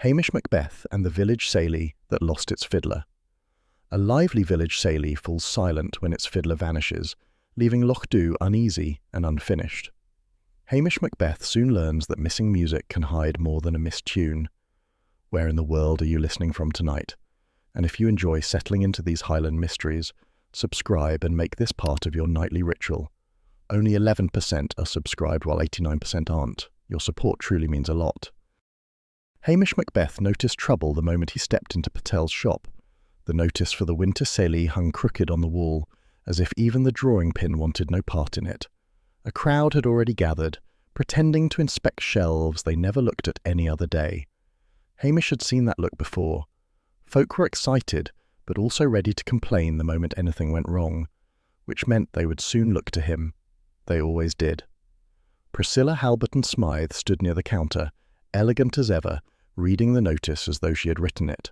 Hamish Macbeth and the village Ceilidh that lost its fiddler. A lively village Ceilidh falls silent when its fiddler vanishes, leaving Loch Dhu uneasy and unfinished. Hamish Macbeth soon learns that missing music can hide more than a missed tune. Where in the world are you listening from tonight? And if you enjoy settling into these Highland mysteries, subscribe and make this part of your nightly ritual. Only 11% are subscribed while 89% aren't. Your support truly means a lot. Hamish Macbeth noticed trouble the moment he stepped into Patel's shop. The notice for the winter Ceilidh hung crooked on the wall, as if even the drawing pin wanted no part in it. A crowd had already gathered, pretending to inspect shelves they never looked at any other day. Hamish had seen that look before. Folk were excited, but also ready to complain the moment anything went wrong, which meant they would soon look to him. They always did. Priscilla Halberton Smythe stood near the counter, elegant as ever, reading the notice as though she had written it.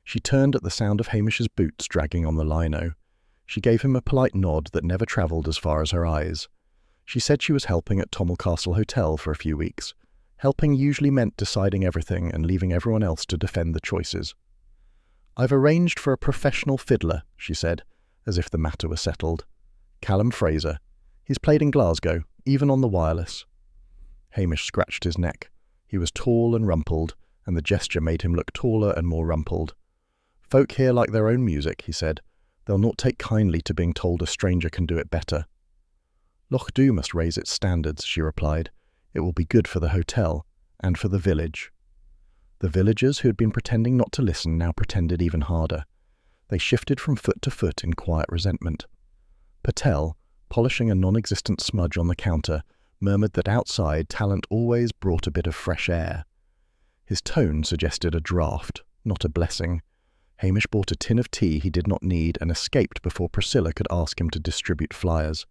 She turned at the sound of Hamish's boots dragging on the lino. She gave him a polite nod that never travelled as far as her eyes. She said she was helping at Tommel Castle Hotel for a few weeks. Helping usually meant deciding everything and leaving everyone else to defend the choices. "I've arranged for a professional fiddler," she said, as if the matter were settled. "Callum Fraser. He's played in Glasgow, even on the wireless." Hamish scratched his neck. He was tall and rumpled, and the gesture made him look taller and more rumpled. "Folk here like their own music," he said. "They'll not take kindly to being told a stranger can do it better." "Loch Dhu must raise its standards," she replied. "It will be good for the hotel, and for the village." The villagers who had been pretending not to listen now pretended even harder. They shifted from foot to foot in quiet resentment. Patel, polishing a non-existent smudge on the counter, murmured that outside talent always brought a bit of fresh air. His tone suggested a draught, not a blessing. Hamish bought a tin of tea he did not need and escaped before Priscilla could ask him to distribute flyers.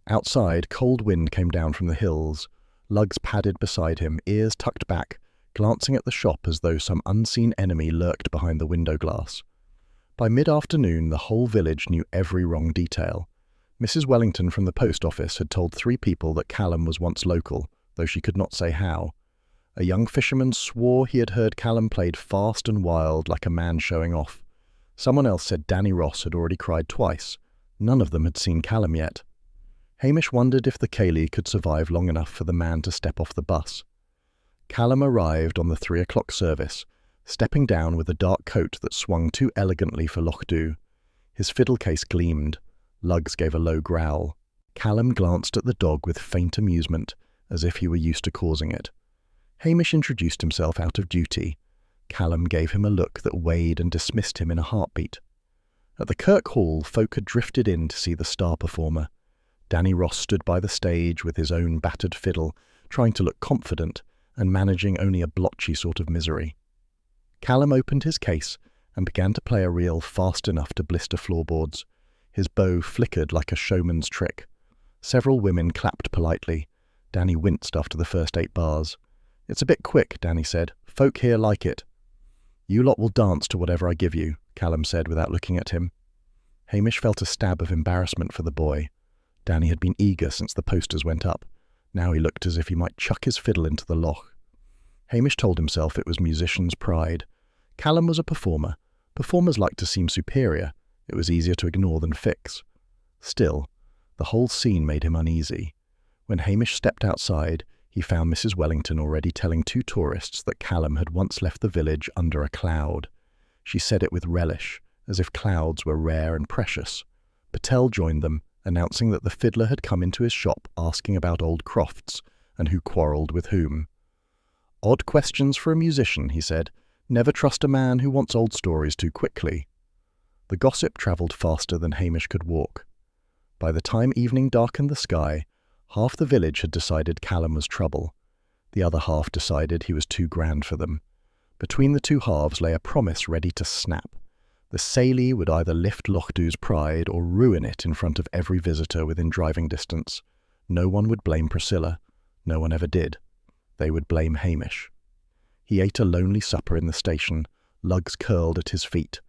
Outside, cold wind came down from the hills. Lugs padded beside him, ears tucked back, glancing at the shop as though some unseen enemy lurked behind the window glass. By mid-afternoon, the whole village knew every wrong detail. Mrs. Wellington from the post office had told 3 people that Callum was once local, though she could not say how. A young fisherman swore he had heard Callum played fast and wild like a man showing off. Someone else said Danny Ross had already cried twice. None of them had seen Callum yet. Hamish wondered if the Ceilidh could survive long enough for the man to step off the bus. Callum arrived on the 3 o'clock service, stepping down with a dark coat that swung too elegantly for Loch Dhu. His fiddle case gleamed. Lugs gave a low growl. Callum glanced at the dog with faint amusement, as if he were used to causing it. Hamish introduced himself out of duty. Callum gave him a look that weighed and dismissed him in a heartbeat. At the Kirk Hall, folk had drifted in to see the star performer. Danny Ross stood by the stage with his own battered fiddle, trying to look confident and managing only a blotchy sort of misery. Callum opened his case and began to play a reel fast enough to blister floorboards. His bow flickered like a showman's trick. Several women clapped politely. Danny winced after the first 8 bars. "It's a bit quick," Danny said. "Folk here like it." "You lot will dance to whatever I give you," Callum said without looking at him. Hamish felt a stab of embarrassment for the boy. Danny had been eager since the posters went up. Now he looked as if he might chuck his fiddle into the loch. Hamish told himself it was musician's pride. Callum was a performer. Performers liked to seem superior. It was easier to ignore than fix. Still, the whole scene made him uneasy. When Hamish stepped outside, he found Mrs. Wellington already telling 2 tourists that Callum had once left the village under a cloud. She said it with relish, as if clouds were rare and precious. Patel joined them, announcing that the fiddler had come into his shop asking about old crofts and who quarrelled with whom. "Odd questions for a musician," he said. "Never trust a man who wants old stories too quickly." The gossip travelled faster than Hamish could walk. By the time evening darkened the sky, half the village had decided Callum was trouble. The other half decided he was too grand for them. Between the 2 halves lay a promise ready to snap. The Ceilidh would either lift Loch Dhu's pride or ruin it in front of every visitor within driving distance. No one would blame Priscilla. No one ever did. They would blame Hamish. He ate a lonely supper in the station. Lugs curled at his feet.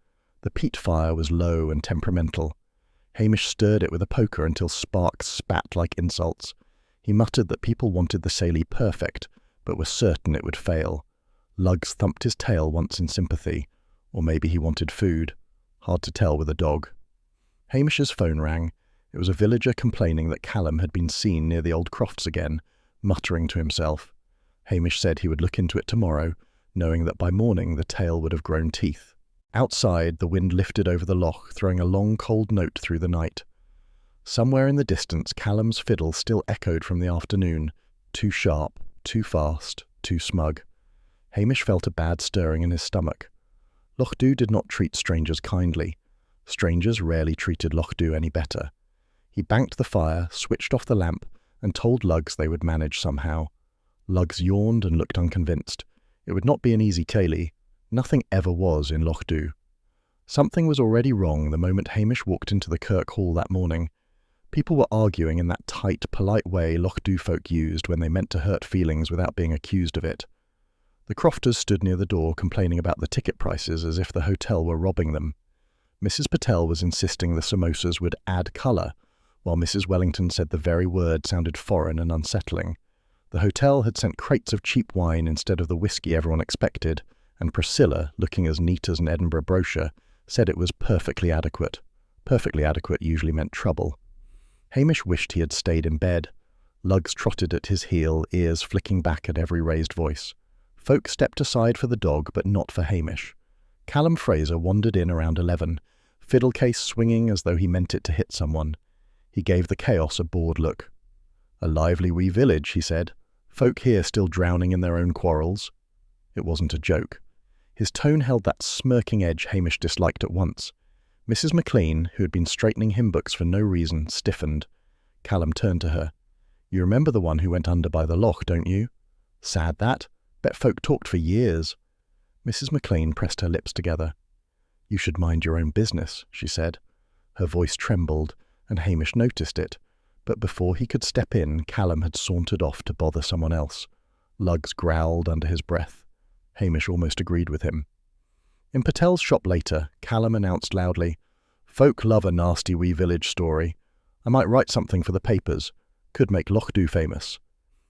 The peat fire was low and temperamental. Hamish stirred it with a poker until sparks spat like insults. He muttered that people wanted the Ceilidh perfect, but were certain it would fail. Lugs thumped his tail once in sympathy, or maybe he wanted food. Hard to tell with a dog. Hamish's phone rang. It was a villager complaining that Callum had been seen near the old crofts again, muttering to himself. Hamish said he would look into it tomorrow, knowing that by morning the tail would have grown teeth. Outside, the wind lifted over the loch, throwing a long cold note through the night. Somewhere in the distance, Callum's fiddle still echoed from the afternoon, too sharp, too fast, too smug. Hamish felt a bad stirring in his stomach. Loch Dhu did not treat strangers kindly. Strangers rarely treated Loch Dhu any better. He banked the fire, switched off the lamp, and told Lugs they would manage somehow. Lugs yawned and looked unconvinced. It would not be an easy Ceilidh. Nothing ever was in Loch Dhu. Something was already wrong the moment Hamish walked into the kirk hall that morning. People were arguing in that tight, polite way Loch Dhu folk used when they meant to hurt feelings without being accused of it. The crofters stood near the door complaining about the ticket prices as if the hotel were robbing them. Mrs. Patel was insisting the samosas would add colour, while Mrs. Wellington said the very word sounded foreign and unsettling. The hotel had sent crates of cheap wine instead of the whiskey everyone expected, and Priscilla, looking as neat as an Edinburgh brochure, said it was perfectly adequate. Perfectly adequate usually meant trouble. Hamish wished he had stayed in bed. Lugs trotted at his heel, ears flicking back at every raised voice. Folk stepped aside for the dog, but not for Hamish. Callum Fraser wandered in around 11, fiddle case swinging as though he meant it to hit someone. He gave the chaos a bored look. "A lively wee village," he said. "Folk here still drowning in their own quarrels." It wasn't a joke. His tone held that smirking edge Hamish disliked at once. Mrs. McLean, who had been straightening hymn books for no reason, stiffened. Callum turned to her. "You remember the one who went under by the loch, don't you? Sad that. Bet folk talked for years." Mrs. McLean pressed her lips together. "You should mind your own business," she said. Her voice trembled, and Hamish noticed it, but before he could step in, Callum had sauntered off to bother someone else. Lugs growled under his breath. Hamish almost agreed with him. In Patel's shop later, Callum announced loudly, "Folk love a nasty wee village story. I might write something for the papers. Could make Loch Dhu famous."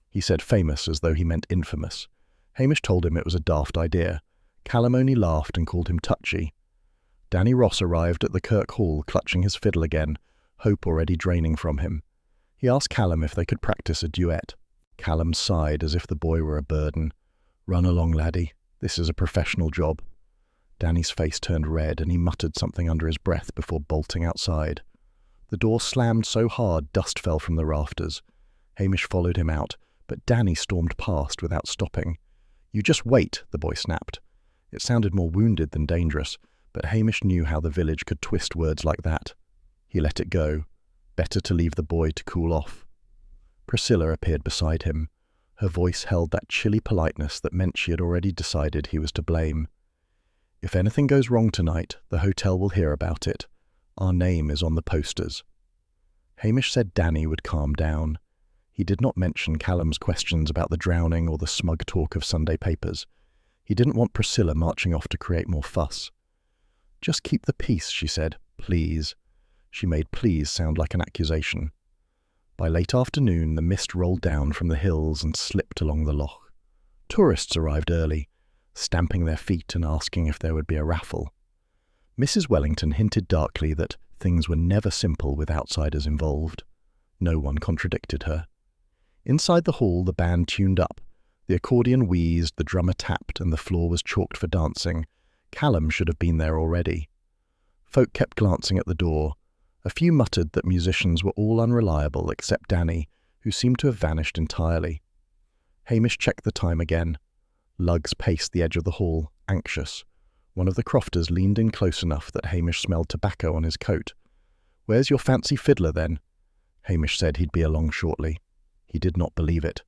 He said famous as though he meant infamous. Hamish told him it was a daft idea. Callum only laughed and called him touchy. Danny Ross arrived at the kirk hall clutching his fiddle again, hope already draining from him. He asked Callum if they could practice a duet. Callum sighed as if the boy were a burden. "Run along, laddie. This is a professional job." Danny's face turned red and he muttered something under his breath before bolting outside. The door slammed so hard dust fell from the rafters. Hamish followed him out, but Danny stormed past without stopping. "You just wait," the boy snapped. It sounded more wounded than dangerous, but Hamish knew how the village could twist words like that. He let it go. Better to leave the boy to cool off. Priscilla appeared beside him. Her voice held that chilly politeness that meant she had already decided he was to blame. "If anything goes wrong tonight, the hotel will hear about it. Our name is on the posters." Hamish said Danny would calm down. He did not mention Callum's questions about the drowning or the smug talk of Sunday papers. He didn't want Priscilla marching off to create more fuss. "Just keep the peace," she said. "Please." She made please sound like an accusation. By late afternoon, the mist rolled down from the hills and slipped along the loch. Tourists arrived early, stamping their feet and asking if there would be a raffle. Mrs. Wellington hinted darkly that things were never simple with outsiders involved. No one contradicted her. Inside the hall, the band tuned up. The accordion wheezed, the drummer tapped, and the floor was chalked for dancing. Callum should have been there already. Folk kept glancing at the door. A few muttered that musicians were all unreliable except Danny, who seemed to have vanished entirely. Hamish checked the time again. Lugs paced the edge of the hall, anxious. One of the crofters leaned in close enough that Hamish smelled tobacco on his coat. "Where's your fancy fiddler, then?" Hamish said he'd be along shortly. He did not believe it.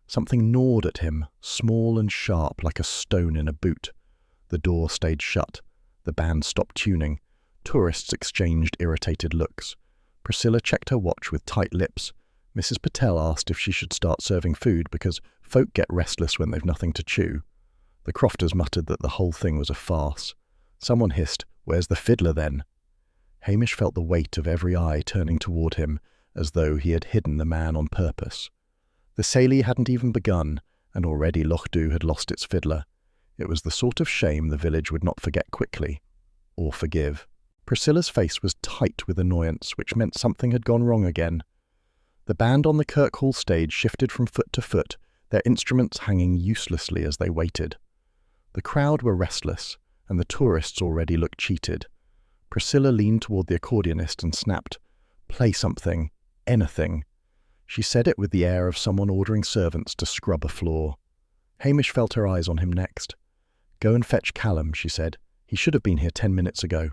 Something gnawed at him, small and sharp like a stone in a boot. The door stayed shut. The band stopped tuning. Tourists exchanged irritated looks. Priscilla checked her watch with tight lips. Mrs. Patel asked if she should start serving food because folk get restless when they've nothing to chew. The crofters muttered that the whole thing was a farce. Someone hissed, "Where's the fiddler, then?" Hamish felt the weight of every eye turning toward him, as though he had hidden the man on purpose. The Ceilidh hadn't even begun, and already Loch Dhu had lost its fiddler. It was the sort of shame the village would not forget quickly, or forgive. Priscilla's face was tight with annoyance, which meant something had gone wrong again. The band on the Kirkhall stage shifted from foot to foot, their instruments hanging uselessly as they waited. The crowd were restless, and the tourists already looked cheated. Priscilla leaned toward the accordionist and snapped, "Play something, anything." She said it with the air of someone ordering servants to scrub a floor. Hamish felt her eyes on him next. "Go and fetch Callum," she said. "He should have been here 10 minutes ago."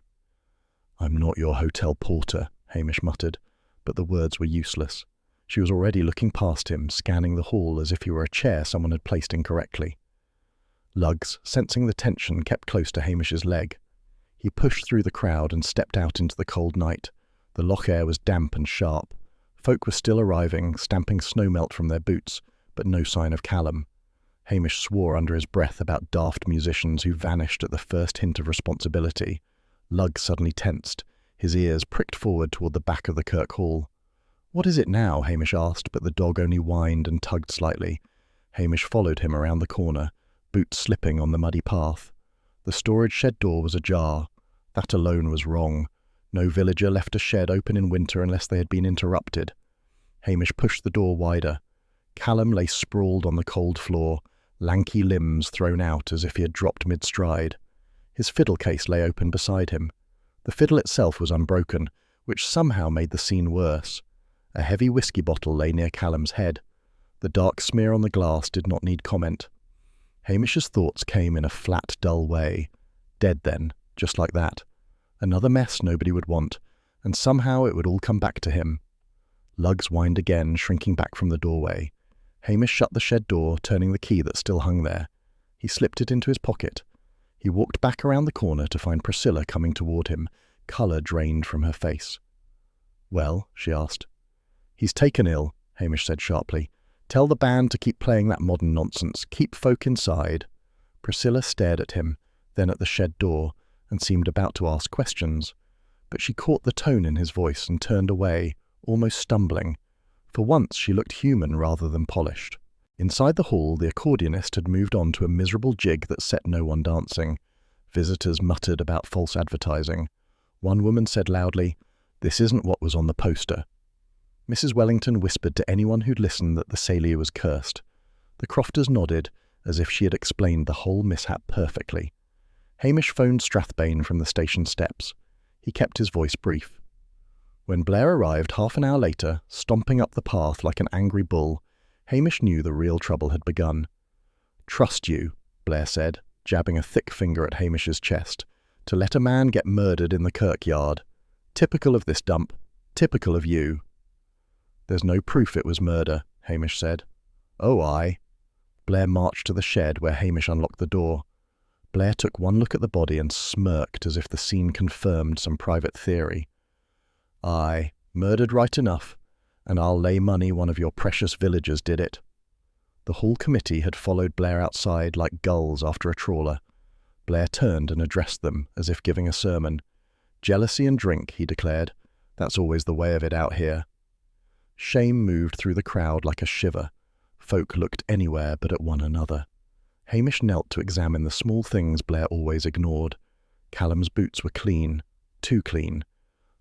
"I'm not your hotel porter," Hamish muttered, but the words were useless. She was already looking past him, scanning the hall as if he were a chair someone had placed incorrectly. Lugs, sensing the tension, kept close to Hamish's leg. He pushed through the crowd and stepped out into the cold night. The loch air was damp and sharp. Folk were still arriving, stamping snowmelt from their boots, but no sign of Callum. Hamish swore under his breath about daft musicians who vanished at the first hint of responsibility. Lugg suddenly tensed. His ears pricked forward toward the back of the Kirkhall. "What is it now?" Hamish asked, but the dog only whined and tugged slightly. Hamish followed him around the corner, boots slipping on the muddy path. The storage shed door was ajar. That alone was wrong. No villager left a shed open in winter unless they had been interrupted. Hamish pushed the door wider. Callum lay sprawled on the cold floor, lanky limbs thrown out as if he had dropped mid-stride. His fiddle case lay open beside him. The fiddle itself was unbroken, which somehow made the scene worse. A heavy whiskey bottle lay near Callum's head. The dark smear on the glass did not need comment. Hamish's thoughts came in a flat, dull way. Dead then, just like that. Another mess nobody would want, and somehow it would all come back to him. Lugs whined again, shrinking back from the doorway. Hamish shut the shed door, turning the key that still hung there. He slipped it into his pocket. He walked back around the corner to find Priscilla coming toward him, colour drained from her face. "Well?" she asked. "He's taken ill," Hamish said sharply. "Tell the band to keep playing that modern nonsense. Keep folk inside." Priscilla stared at him, then at the shed door, and seemed about to ask questions. But she caught the tone in his voice and turned away, almost stumbling. For once she looked human rather than polished. Inside the hall, the accordionist had moved on to a miserable jig that set no one dancing. Visitors muttered about false advertising. One woman said loudly, "This isn't what was on the poster." Mrs. Wellington whispered to anyone who'd listened that the Ceilidh was cursed. The Crofters nodded, as if she had explained the whole mishap perfectly. Hamish phoned Strathbane from the station steps. He kept his voice brief. When Blair arrived half an hour later, stomping up the path like an angry bull, Hamish knew the real trouble had begun. "Trust you," Blair said, jabbing a thick finger at Hamish's chest, "to let a man get murdered in the kirkyard. Typical of this dump. Typical of you." "There's no proof it was murder," Hamish said. "Oh, aye." Blair marched to the shed where Hamish unlocked the door. Blair took one look at the body and smirked as if the scene confirmed some private theory. "Aye, murdered right enough, and I'll lay money one of your precious villagers did it." The hall committee had followed Blair outside like gulls after a trawler. Blair turned and addressed them as if giving a sermon. "Jealousy and drink," he declared. "That's always the way of it out here." Shame moved through the crowd like a shiver. Folk looked anywhere but at one another. Hamish knelt to examine the small things Blair always ignored. Callum's boots were clean, too clean.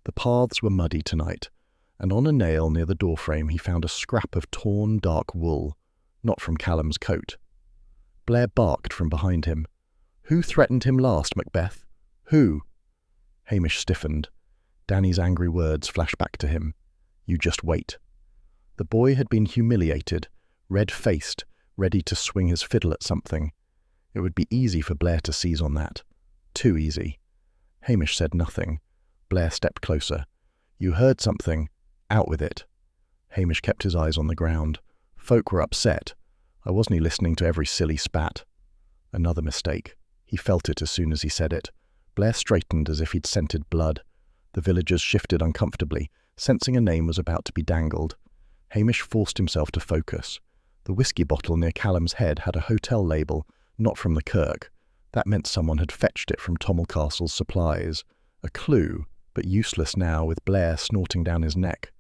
The paths were muddy tonight, and on a nail near the doorframe he found a scrap of torn, dark wool, not from Callum's coat. Blair barked from behind him. "Who threatened him last, Macbeth? Who?" Hamish stiffened. Danny's angry words flashed back to him. "You just wait." The boy had been humiliated, red-faced, ready to swing his fiddle at something. It would be easy for Blair to seize on that. Too easy. Hamish said nothing. Blair stepped closer. "You heard something. Out with it." Hamish kept his eyes on the ground. Folk were upset. I wasn't listening to every silly spat. Another mistake. He felt it as soon as he said it. Blair straightened as if he'd scented blood. The villagers shifted uncomfortably, sensing a name was about to be dangled. Hamish forced himself to focus. The whiskey bottle near Callum's head had a hotel label, not from the kirk. That meant someone had fetched it from Tommel Castle's supplies. A clue, but useless now with Blair snorting down his neck.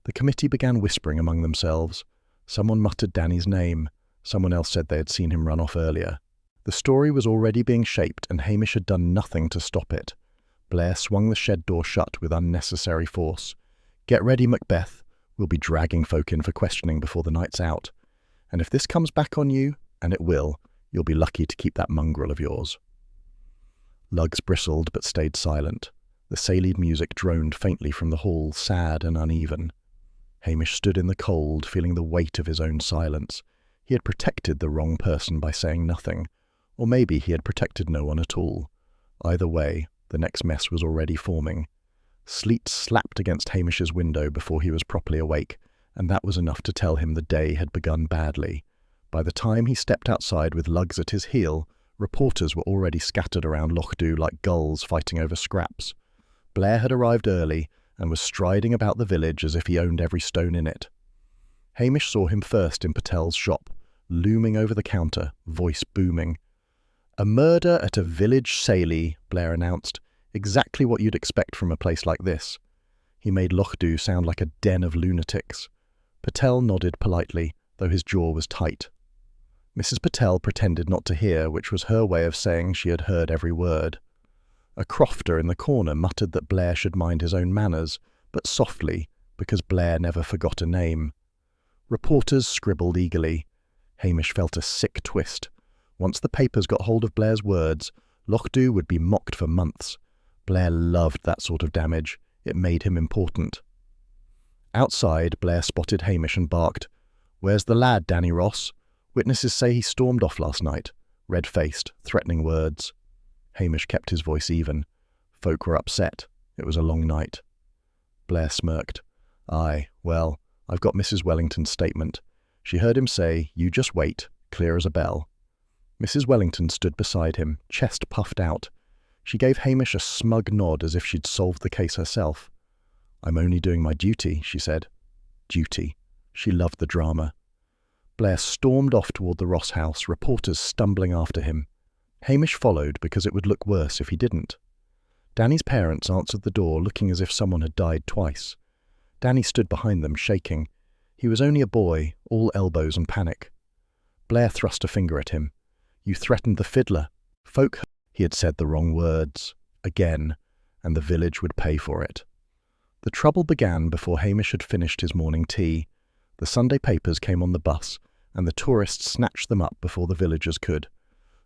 The committee began whispering among themselves. Someone muttered Danny's name. Someone else said they had seen him run off earlier. The story was already being shaped, and Hamish had done nothing to stop it. Blair swung the shed door shut with unnecessary force. "Get ready, Macbeth. We'll be dragging folk in for questioning before the night's out. And if this comes back on you, and it will, you'll be lucky to keep that mongrel of yours." Lugs bristled but stayed silent. The Ceilidh music droned faintly from the hall, sad and uneven. Hamish stood in the cold, feeling the weight of his own silence. He had protected the wrong person by saying nothing, or maybe he had protected no one at all. Either way, the next mess was already forming. Sleet slapped against Hamish's window before he was properly awake, and that was enough to tell him the day had begun badly. By the time he stepped outside with Lugs at his heel, reporters were already scattered around Loch Dhu like gulls fighting over scraps. Blair had arrived early and was striding about the village as if he owned every stone in it. Hamish saw him first in Patel's shop, looming over the counter, voice booming. "A murder at a village Ceilidh," Blair announced. "Exactly what you'd expect from a place like this." He made Loch Dhu sound like a den of lunatics. Patel nodded politely, though his jaw was tight. Mrs. Patel pretended not to hear, which was her way of saying she had heard every word. A crofter in the corner muttered that Blair should mind his own manners, but softly, because Blair never forgot a name. Reporters scribbled eagerly. Hamish felt a sick twist. Once the papers got hold of Blair's words, Loch Dhu would be mocked for months. Blair loved that sort of damage. It made him important. Outside, Blair spotted Hamish and barked, "Where's the lad, Danny Ross? Witnesses say he stormed off last night." Red-faced, threatening words. Hamish kept his voice even. Folk were upset. It was a long night. Blair smirked. "Aye, well, I've got Mrs. Wellington's statement. She heard him say, 'You just wait,' clear as a bell." Mrs. Wellington stood beside him, chest puffed out. She gave Hamish a smug nod as if she'd solved the case herself. "I'm only doing my duty," she said. Duty. She loved the drama. Blair stormed off toward the Ross house, reporters stumbling after him. Hamish followed because it would look worse if he didn't. Danny's parents answered the door, looking as if someone had died twice. Danny stood behind them, shaking. He was only a boy, all elbows and panic. Blair thrust a finger at him. "You threatened the fiddler. Folk..." He had said the wrong words. Again, and the village would pay for it. The trouble began before Hamish had finished his morning tea. The Sunday papers came on the bus, and the tourists snatched them up before the villagers could.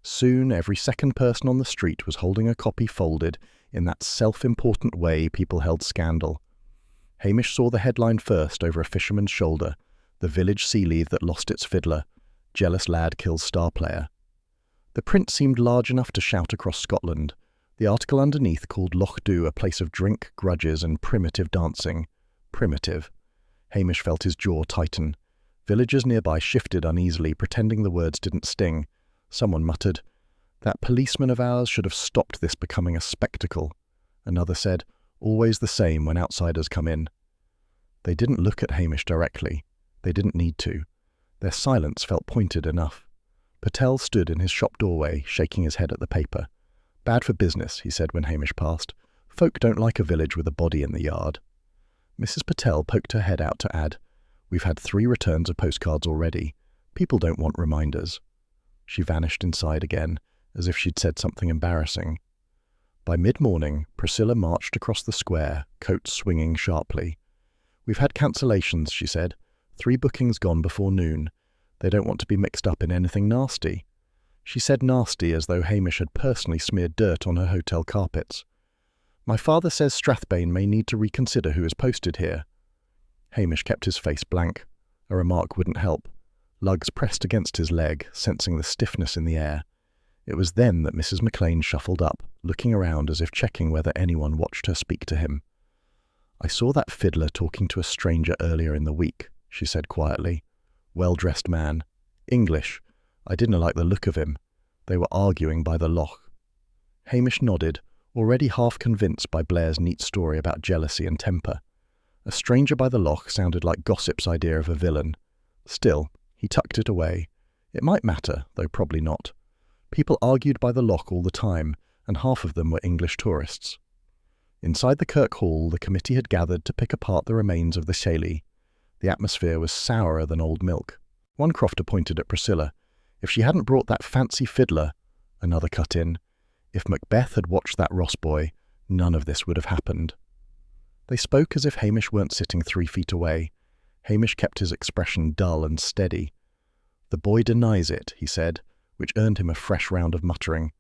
Soon every second person on the street was holding a copy folded in that self-important way people held scandal. Hamish saw the headline first over a fisherman's shoulder, "The village Ceilidh that lost its fiddler. Jealous lad kills star player." The print seemed large enough to shout across Scotland. The article underneath called Loch Dhu a place of drink, grudges and primitive dancing. Primitive. Hamish felt his jaw tighten. Villagers nearby shifted uneasily, pretending the words didn't sting. Someone muttered, "That policeman of ours should have stopped this becoming a spectacle." Another said, "Always the same when outsiders come in." They didn't look at Hamish directly. They didn't need to. Their silence felt pointed enough. Patel stood in his shop doorway, shaking his head at the paper. "Bad for business," he said when Hamish passed. "Folk don't like a village with a body in the yard." Mrs. Patel poked her head out to add, "We've had 3 returns of postcards already. People don't want reminders." She vanished inside again, as if she'd said something embarrassing. By mid-morning, Priscilla marched across the square, coat swinging sharply. "We've had cancellations," she said. 3 bookings gone before noon. They don't want to be mixed up in anything nasty." She said nasty as though Hamish had personally smeared dirt on her hotel carpets. "My father says Strathbane may need to reconsider who is posted here." Hamish kept his face blank. A remark wouldn't help. Lugs pressed against his leg, sensing the stiffness in the air. It was then that Mrs. McLean shuffled up, looking around as if checking whether anyone watched her speak to him. "I saw that fiddler talking to a stranger earlier in the week," she said quietly. "Well-dressed man. English. I didn't like the look of him. They were arguing by the loch." Hamish nodded, already half convinced by Blair's neat story about jealousy and temper. A stranger by the loch sounded like gossip's idea of a villain. Still, he tucked it away. It might matter, though probably not. People argued by the loch all the time, and half of them were English tourists. Inside the Kirk Hall, the committee had gathered to pick apart the remains of the Ceilidh. The atmosphere was sourer than old milk. One crofter pointed at Priscilla. If she hadn't brought that fancy fiddler, Another cut in. If Macbeth had watched that Ross boy, none of this would have happened. They spoke as if Hamish weren't sitting 3 feet away. Hamish kept his expression dull and steady. "The boy denies it," he said, which earned him a fresh round of muttering.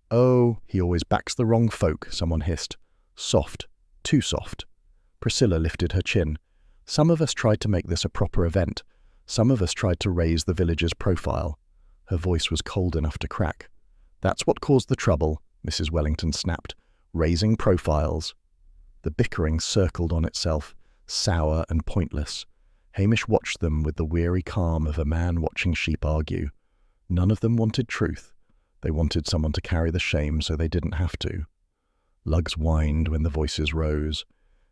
"Oh, he always backs the wrong folk," someone hissed. "Soft. Too soft." Priscilla lifted her chin. "Some of us tried to make this a proper event. Some of us tried to raise the village's profile." Her voice was cold enough to crack. "That's what caused the trouble," Mrs. Wellington snapped. "Raising profiles." The bickering circled on itself, sour and pointless. Hamish watched them with the weary calm of a man watching sheep argue. None of them wanted truth. They wanted someone to carry the shame so they didn't have to. Lugs whined when the voices rose.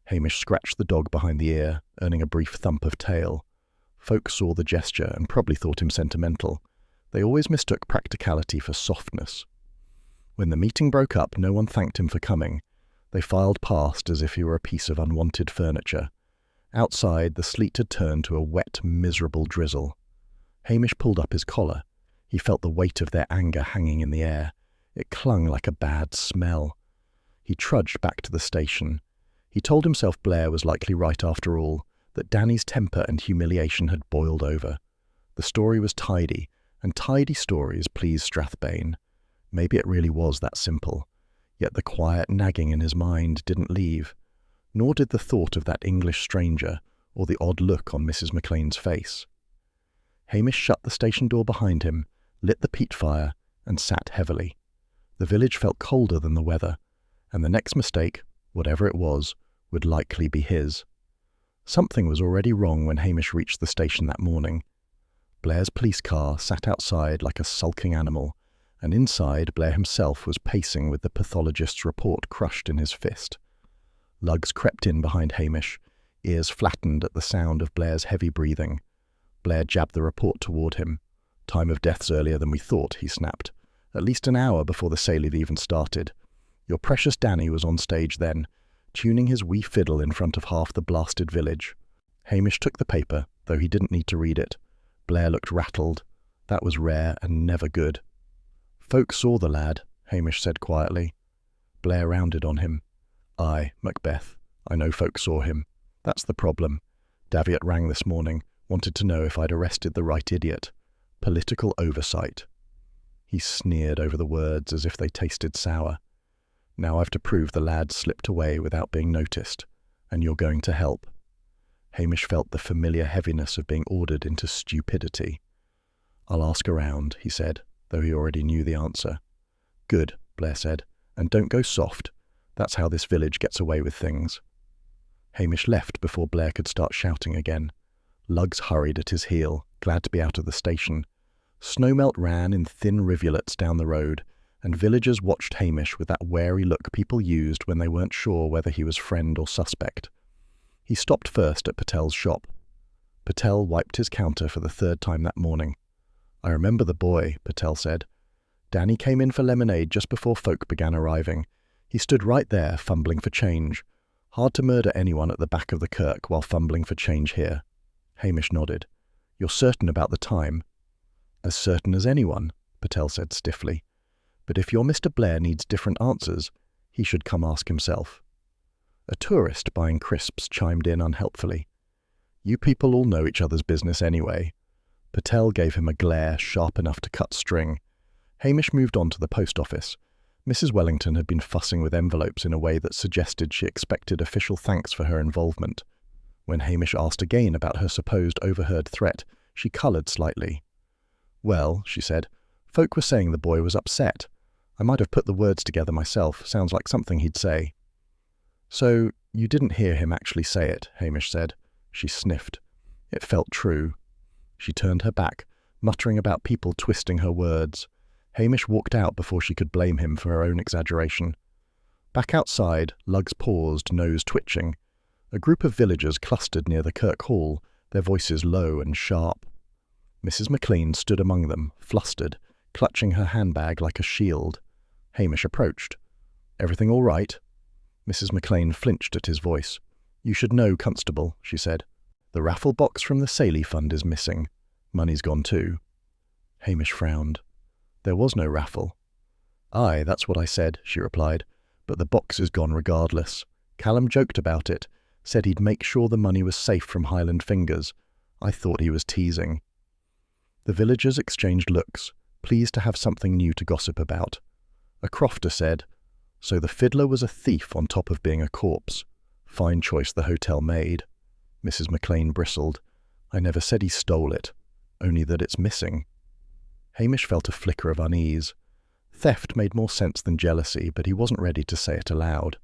Hamish scratched the dog behind the ear, earning a brief thump of tail. Folk saw the gesture and probably thought him sentimental. They always mistook practicality for softness. When the meeting broke up, no one thanked him for coming. They filed past as if he were a piece of unwanted furniture. Outside, the sleet had turned to a wet, miserable drizzle. Hamish pulled up his collar. He felt the weight of their anger hanging in the air. It clung like a bad smell. He trudged back to the station. He told himself Blair was likely right after all, that Danny's temper and humiliation had boiled over. The story was tidy, and tidy stories please Strathbane. Maybe it really was that simple. Yet the quiet nagging in his mind didn't leave, nor did the thought of that English stranger or the odd look on Mrs. McLean's face. Hamish shut the station door behind him, lit the peat fire, and sat heavily. The village felt colder than the weather, and the next mistake, whatever it was, would likely be his. Something was already wrong when Hamish reached the station that morning. Blair's police car sat outside like a sulking animal, and inside Blair himself was pacing with the pathologist's report crushed in his fist. Lugs crept in behind Hamish, ears flattened at the sound of Blair's heavy breathing. Blair jabbed the report toward him. "Time of death's earlier than we thought," he snapped. "At least an hour before the Ceilidh even started. Your precious Danny was on stage then, tuning his wee fiddle in front of half the blasted village." Hamish took the paper, though he didn't need to read it. Blair looked rattled. That was rare and never good. "Folk saw the lad," Hamish said quietly. Blair rounded on him. "Aye, Macbeth. I know folk saw him. That's the problem. Daviot rang this morning, wanted to know if I'd arrested the right idiot. Political oversight." He sneered over the words as if they tasted sour. "Now I've to prove the lad slipped away without being noticed, and you're going to help." Hamish felt the familiar heaviness of being ordered into stupidity. "I'll ask around," he said, though he already knew the answer. "Good," Blair said, "and don't go soft. That's how this village gets away with things." Hamish left before Blair could start shouting again. Lugs hurried at his heel, glad to be out of the station. Snowmelt ran in thin rivulets down the road, and villagers watched Hamish with that wary look people used when they weren't sure whether he was friend or suspect. He stopped first at Patel's shop. Patel wiped his counter for the 3rd time that morning. "I remember the boy," Patel said. "Danny came in for lemonade just before folk began arriving. He stood right there, fumbling for change. Hard to murder anyone at the back of the kirk while fumbling for change here." Hamish nodded. "You're certain about the time?" "As certain as anyone," Patel said stiffly. "But if your Mr. Blair needs different answers, he should come ask himself." A tourist buying crisps chimed in unhelpfully. "You people all know each other's business anyway." Patel gave him a glare sharp enough to cut string. Hamish moved on to the post office. Mrs. Wellington had been fussing with envelopes in a way that suggested she expected official thanks for her involvement. When Hamish asked again about her supposed overheard threat, she coloured slightly. "Well," she said, "folk were saying the boy was upset. I might have put the words together myself. Sounds like something he'd say." "So, you didn't hear him actually say it," Hamish said. She sniffed. It felt true. She turned her back, muttering about people twisting her words. Hamish walked out before she could blame him for her own exaggeration. Back outside, Lugs paused, nose twitching. A group of villagers clustered near the kirk hall, their voices low and sharp. Mrs. McLean stood among them, flustered, clutching her handbag like a shield. Hamish approached. "Everything all right?" Mrs. McLean flinched at his voice. "You should know, Constable," she said. "The raffle box from the Ceilidh fund is missing. Money's gone too." Hamish frowned. There was no raffle. "Aye, that's what I said," she replied, "but the box is gone regardless. Callum joked about it, said he'd make sure the money was safe from Highland fingers. I thought he was teasing." The villagers exchanged looks, pleased to have something new to gossip about. A crofter said, "So the fiddler was a thief on top of being a corpse. Fine choice the hotel made." Mrs. McLean bristled. "I never said he stole it, only that it's missing." Hamish felt a flicker of unease. Theft made more sense than jealousy, but he wasn't ready to say it aloud.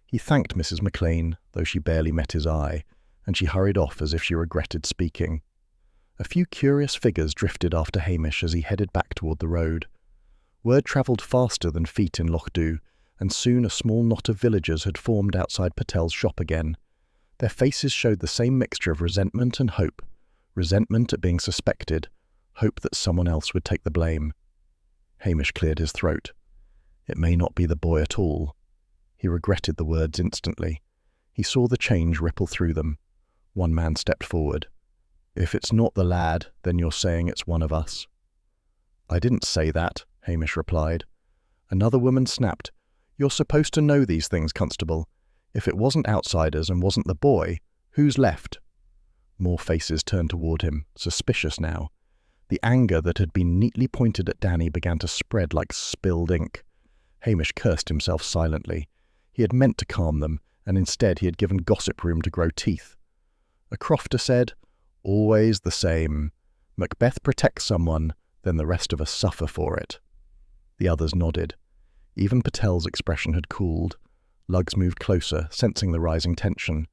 He thanked Mrs. McLean, though she barely met his eye, and she hurried off as if she regretted speaking. A few curious figures drifted after Hamish as he headed back toward the road. Word travelled faster than feet in Loch Dhu, and soon a small knot of villagers had formed outside Patel's shop again. Their faces showed the same mixture of resentment and hope. Resentment at being suspected, hope that someone else would take the blame. Hamish cleared his throat. It may not be the boy at all. He regretted the words instantly. He saw the change ripple through them. One man stepped forward. "If it's not the lad, then you're saying it's one of us." "I didn't say that," Hamish replied. Another woman snapped. "You're supposed to know these things, Constable. If it wasn't outsiders and wasn't the boy, who's left?" More faces turned toward him, suspicious now. The anger that had been neatly pointed at Danny began to spread like spilled ink. Hamish cursed himself silently. He had meant to calm them, and instead he had given gossip room to grow teeth. A crofter said, "Always the same. Macbeth protects someone, then the rest of us suffer for it." The others nodded. Even Patel's expression had cooled. Lugs moved closer, sensing the rising tension.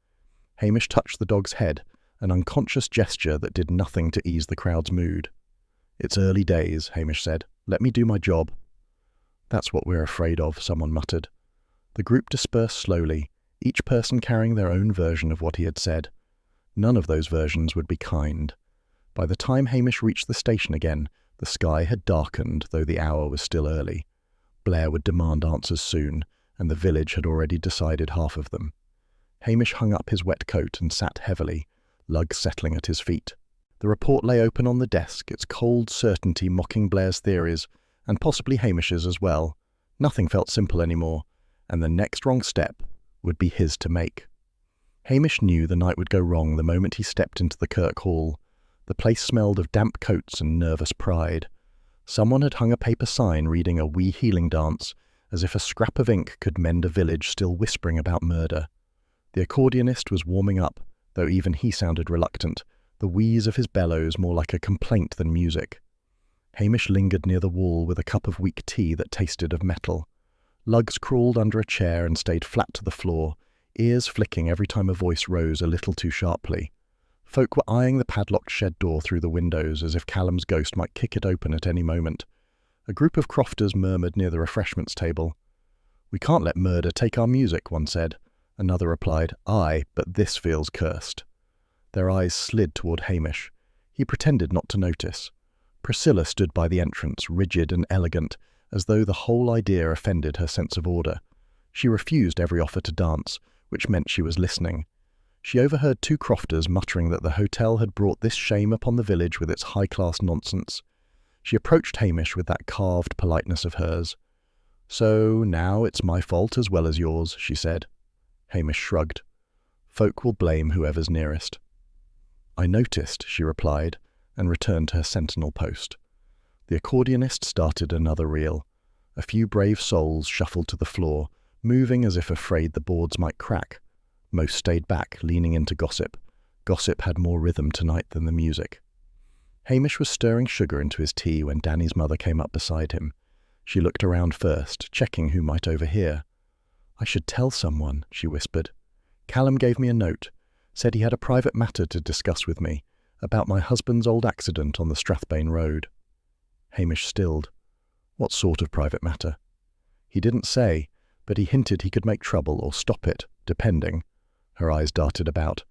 Hamish touched the dog's head, an unconscious gesture that did nothing to ease the crowd's mood. "It's early days," Hamish said. "Let me do my job." "That's what we're afraid of," someone muttered. The group dispersed slowly, each person carrying their own version of what he had said. None of those versions would be kind. By the time Hamish reached the station again, the sky had darkened, though the hour was still early. Blair would demand answers soon, and the village had already decided half of them. Hamish hung up his wet coat and sat heavily, lugs settling at his feet. The report lay open on the desk, its cold certainty mocking Blair's theories, and possibly Hamish's as well. Nothing felt simple anymore, and the next wrong step would be his to make. Hamish knew the night would go wrong the moment he stepped into the Kirk Hall. The place smelled of damp coats and nervous pride. Someone had hung a paper sign reading a wee healing dance, as if a scrap of ink could mend a village still whispering about murder. The accordionist was warming up, though even he sounded reluctant, the wheeze of his bellows more like a complaint than music. Hamish lingered near the wall with a cup of weak tea that tasted of metal. Lugs crawled under a chair and stayed flat to the floor, ears flicking every time a voice rose a little too sharply. Folk were eyeing the padlocked shed door through the windows as if Callum's ghost might kick it open at any moment. A group of crofters murmured near the refreshments table. "We can't let murder take our music," one said. Another replied, "Aye, but this feels cursed." Their eyes slid toward Hamish. He pretended not to notice. Priscilla stood by the entrance, rigid and elegant, as though the whole idea offended her sense of order. She refused every offer to dance, which meant she was listening. She overheard two crofters muttering that the hotel had brought this shame upon the village with its high-class nonsense. She approached Hamish with that carved politeness of hers. "So now it's my fault as well as yours," she said. Hamish shrugged. "Folk will blame whoever's nearest." "I noticed," she replied, and returned to her sentinel post. The accordionist started another reel. A few brave souls shuffled to the floor, moving as if afraid the boards might crack. Most stayed back, leaning into gossip. Gossip had more rhythm tonight than the music. Hamish was stirring sugar into his tea when Danny's mother came up beside him. She looked around first, checking who might overhear. "I should tell someone," she whispered. "Callum gave me a note, said he had a private matter to discuss with me, about my husband's old accident on the Strathbane Road." Hamish stilled. "What sort of private matter?" "He didn't say, but he hinted he could make trouble or stop it, depending." Her eyes darted about.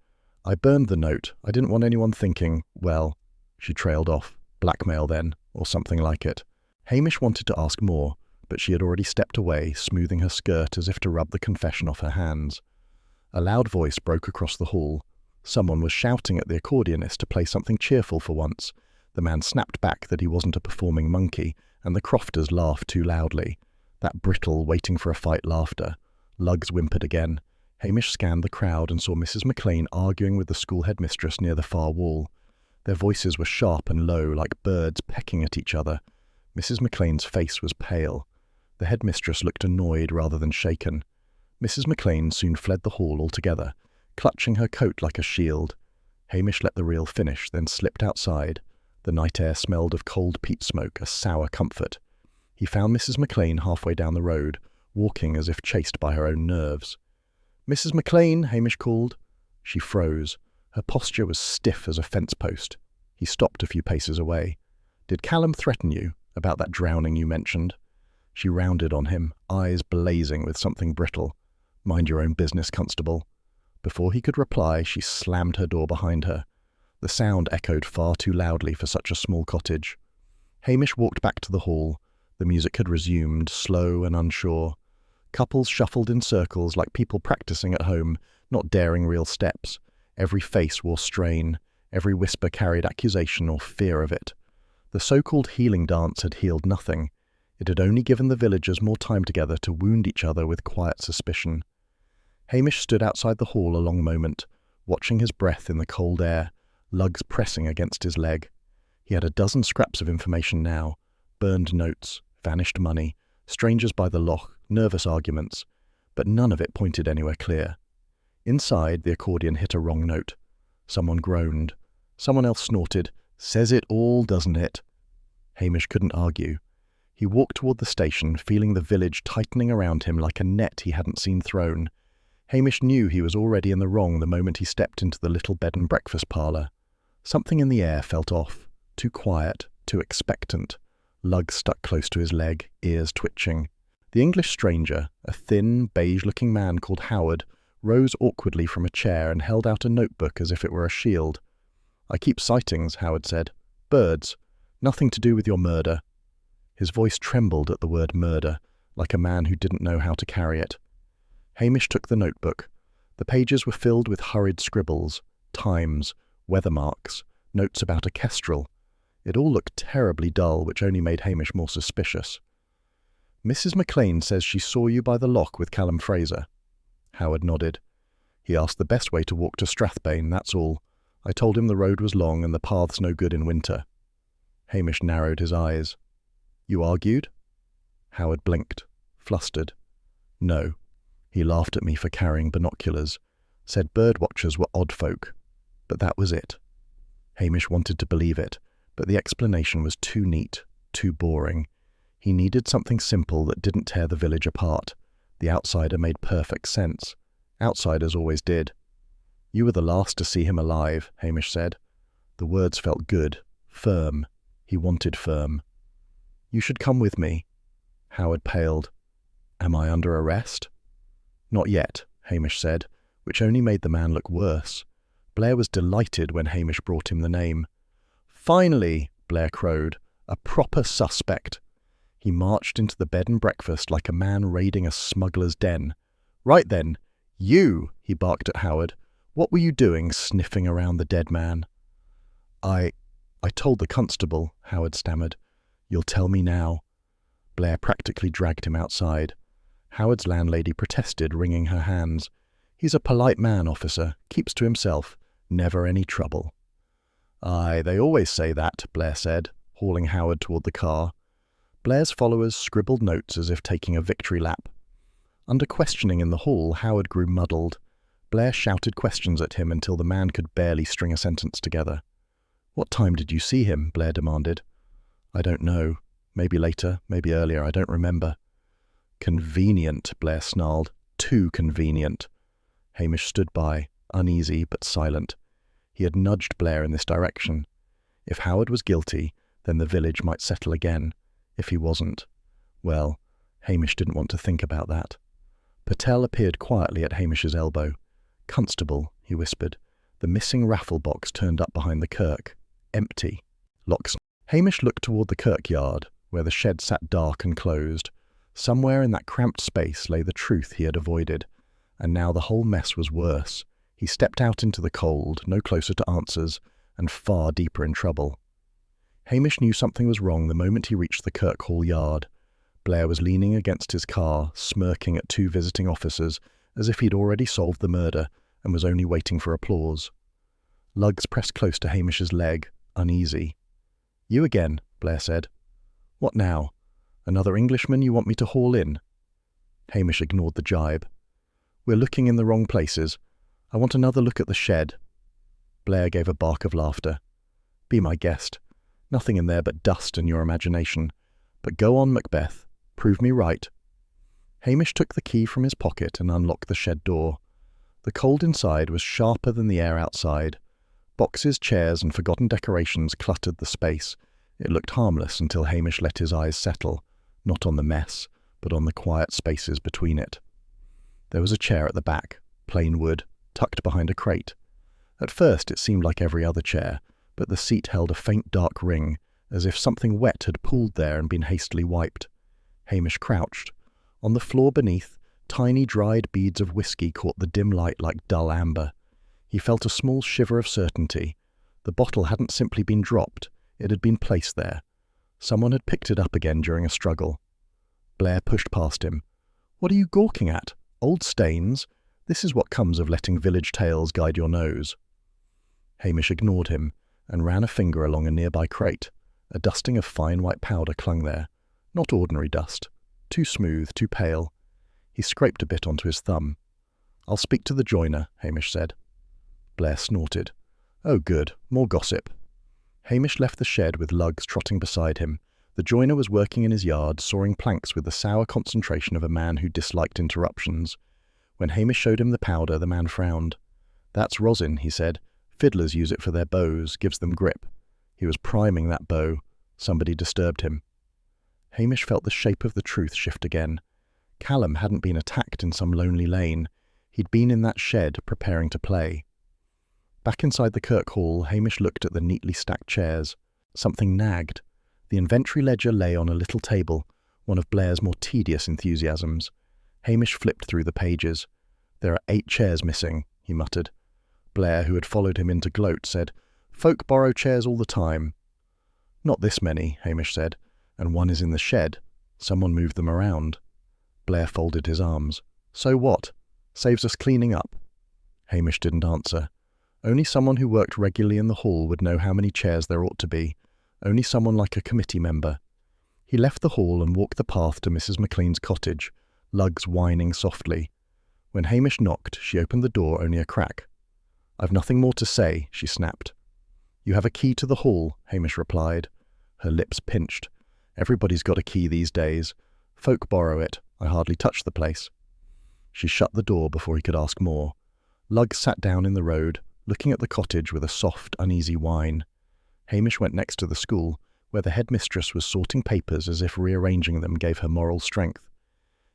"I burned the note. I didn't want anyone thinking, well," she trailed off, "blackmail then, or something like it." Hamish wanted to ask more, but she had already stepped away, smoothing her skirt as if to rub the confession off her hands. A loud voice broke across the hall. Someone was shouting at the accordionist to play something cheerful for once. The man snapped back that he wasn't a performing monkey, and the crofters laughed too loudly. That brittle, waiting-for-a-fight laughter. Lugs whimpered again. Hamish scanned the crowd and saw Mrs. McLean arguing with the school headmistress near the far wall. Their voices were sharp and low, like birds pecking at each other. Mrs. McLean's face was pale. The headmistress looked annoyed rather than shaken. Mrs. McLean soon fled the hall altogether, clutching her coat like a shield. Hamish let the reel finish, then slipped outside. The night air smelled of cold peat smoke, a sour comfort. He found Mrs. McLean halfway down the road, walking as if chased by her own nerves. "Mrs. McLean," Hamish called. She froze. Her posture was stiff as a fence post. He stopped a few paces away. "Did Callum threaten you about that drowning you mentioned?" She rounded on him, eyes blazing with something brittle. "Mind your own business, constable." Before he could reply, she slammed her door behind her. The sound echoed far too loudly for such a small cottage. Hamish walked back to the hall. The music had resumed, slow and unsure. Couples shuffled in circles like people practicing at home, not daring real steps. Every face wore strain. Every whisper carried accusation or fear of it. The so-called healing dance had healed nothing. It had only given the villagers more time together to wound each other with quiet suspicion. Hamish stood outside the hall a long moment, watching his breath in the cold air, lugs pressing against his leg. He had a dozen scraps of information now: burned notes, vanished money, strangers by the loch, nervous arguments, but none of it pointed anywhere clear. Inside, the accordion hit a wrong note. Someone groaned. Someone else snorted. "Says it all, doesn't it?" Hamish couldn't argue. He walked toward the station, feeling the village tightening around him like a net he hadn't seen thrown. Hamish knew he was already in the wrong the moment he stepped into the little bed and breakfast parlour. Something in the air felt off. Too quiet, too expectant. Lugs stuck close to his leg, ears twitching. The English stranger, a thin, beige-looking man called Howard, rose awkwardly from a chair and held out a notebook as if it were a shield. "I keep sightings," Howard said. "Birds. Nothing to do with your murder." His voice trembled at the word murder, like a man who didn't know how to carry it. Hamish took the notebook. The pages were filled with hurried scribbles, times, weather marks, notes about a kestrel. It all looked terribly dull, which only made Hamish more suspicious. "Mrs. McLean says she saw you by the loch with Callum Fraser." Howard nodded. "He asked the best way to walk to Strathbane, that's all. I told him the road was long and the paths no good in winter." Hamish narrowed his eyes. "You argued?" Howard blinked, flustered. "No. He laughed at me for carrying binoculars. Said bird-watchers were odd folk. But that was it." Hamish wanted to believe it, but the explanation was too neat, too boring. He needed something simple that didn't tear the village apart. The outsider made perfect sense. Outsiders always did. "You were the last to see him alive," Hamish said. The words felt good, firm. He wanted firm. "You should come with me." Howard paled. "Am I under arrest?" "Not yet," Hamish said, which only made the man look worse. Blair was delighted when Hamish brought him the name. "Finally," Blair crowed, "a proper suspect." He marched into the bed and breakfast like a man raiding a smuggler's den. "Right then, you," he barked at Howard. "What were you doing sniffing around the dead man?" I told the constable," Howard stammered. "You'll tell me now." Blair practically dragged him outside. Howard's landlady protested, wringing her hands. "He's a polite man, officer. Keeps to himself. Never any trouble." "Aye, they always say that," Blair said, hauling Howard toward the car. Blair's followers scribbled notes as if taking a victory lap. Under questioning in the hall, Howard grew muddled. Blair shouted questions at him until the man could barely string a sentence together. "What time did you see him?" Blair demanded. "I don't know. Maybe later, maybe earlier, I don't remember." "Convenient," Blair snarled. "Too convenient." Hamish stood by, uneasy but silent. He had nudged Blair in this direction. If Howard was guilty, then the village might settle again. If he wasn't, well, Hamish didn't want to think about that. Patel appeared quietly at Hamish's elbow. "Constable," he whispered. "The missing raffle box turned up behind the kirk. Empty. Locks." Hamish looked toward the kirkyard, where the shed sat dark and closed. Somewhere in that cramped space lay the truth he had avoided, and now the whole mess was worse. He stepped out into the cold, no closer to answers, and far deeper in trouble. Hamish knew something was wrong the moment he reached the Kirk Hall yard. Blair was leaning against his car, smirking at two visiting officers, as if he'd already solved the murder and was only waiting for applause. Luggs pressed close to Hamish's leg, uneasy. "You again," Blair said. "What now? Another Englishman you want me to haul in?" Hamish ignored the jibe. "We're looking in the wrong places. I want another look at the shed." Blair gave a bark of laughter. "Be my guest. Nothing in there but dust and your imagination. But go on, Macbeth. Prove me right." Hamish took the key from his pocket and unlocked the shed door. The cold inside was sharper than the air outside. Boxes, chairs, and forgotten decorations cluttered the space. It looked harmless until Hamish let his eyes settle, not on the mess, but on the quiet spaces between it. There was a chair at the back, plain wood, tucked behind a crate. At first it seemed like every other chair, but the seat held a faint dark ring, as if something wet had pooled there and been hastily wiped. Hamish crouched. On the floor beneath, tiny dried beads of whiskey caught the dim light like dull amber. He felt a small shiver of certainty. The bottle hadn't simply been dropped, it had been placed there. Someone had picked it up again during a struggle. Blair pushed past him. "What are you gawking at? Old stains? This is what comes of letting village tales guide your nose." Hamish ignored him and ran a finger along a nearby crate. A dusting of fine white powder clung there. Not ordinary dust. Too smooth, too pale. He scraped a bit onto his thumb. "I'll speak to the joiner," Hamish said. Blair snorted. "Oh, good. More gossip." Hamish left the shed with Luggs trotting beside him. The joiner was working in his yard, sawing planks with the sour concentration of a man who disliked interruptions. When Hamish showed him the powder, the man frowned. "That's rosin," he said. "Fiddlers use it for their bows, gives them grip." He was priming that bow. Somebody disturbed him. Hamish felt the shape of the truth shift again. Callum hadn't been attacked in some lonely lane. He'd been in that shed, preparing to play. Back inside the Kirk Hall, Hamish looked at the neatly stacked chairs. Something nagged. The inventory ledger lay on a little table, one of Blair's more tedious enthusiasms. Hamish flipped through the pages. "There are 8 chairs missing," he muttered. Blair, who had followed him in to gloat, said, "Folk borrow chairs all the time." "Not this many," Hamish said, "and one is in the shed. Someone moved them around." Blair folded his arms. "So what? Saves us cleaning up." Hamish didn't answer. Only someone who worked regularly in the hall would know how many chairs there ought to be. Only someone like a committee member. He left the hall and walked the path to Mrs. McLean's cottage, Luggs whining softly. When Hamish knocked, she opened the door only a crack. "I've nothing more to say," she snapped. "You have a key to the hall," Hamish replied. Her lips pinched. "Everybody's got a key these days. Folk borrow it. I hardly touch the place." She shut the door before he could ask more. Luggs sat down in the road, looking at the cottage with a soft, uneasy whine. Hamish went next to the school, where the headmistress was sorting papers as if rearranging them gave her moral strength.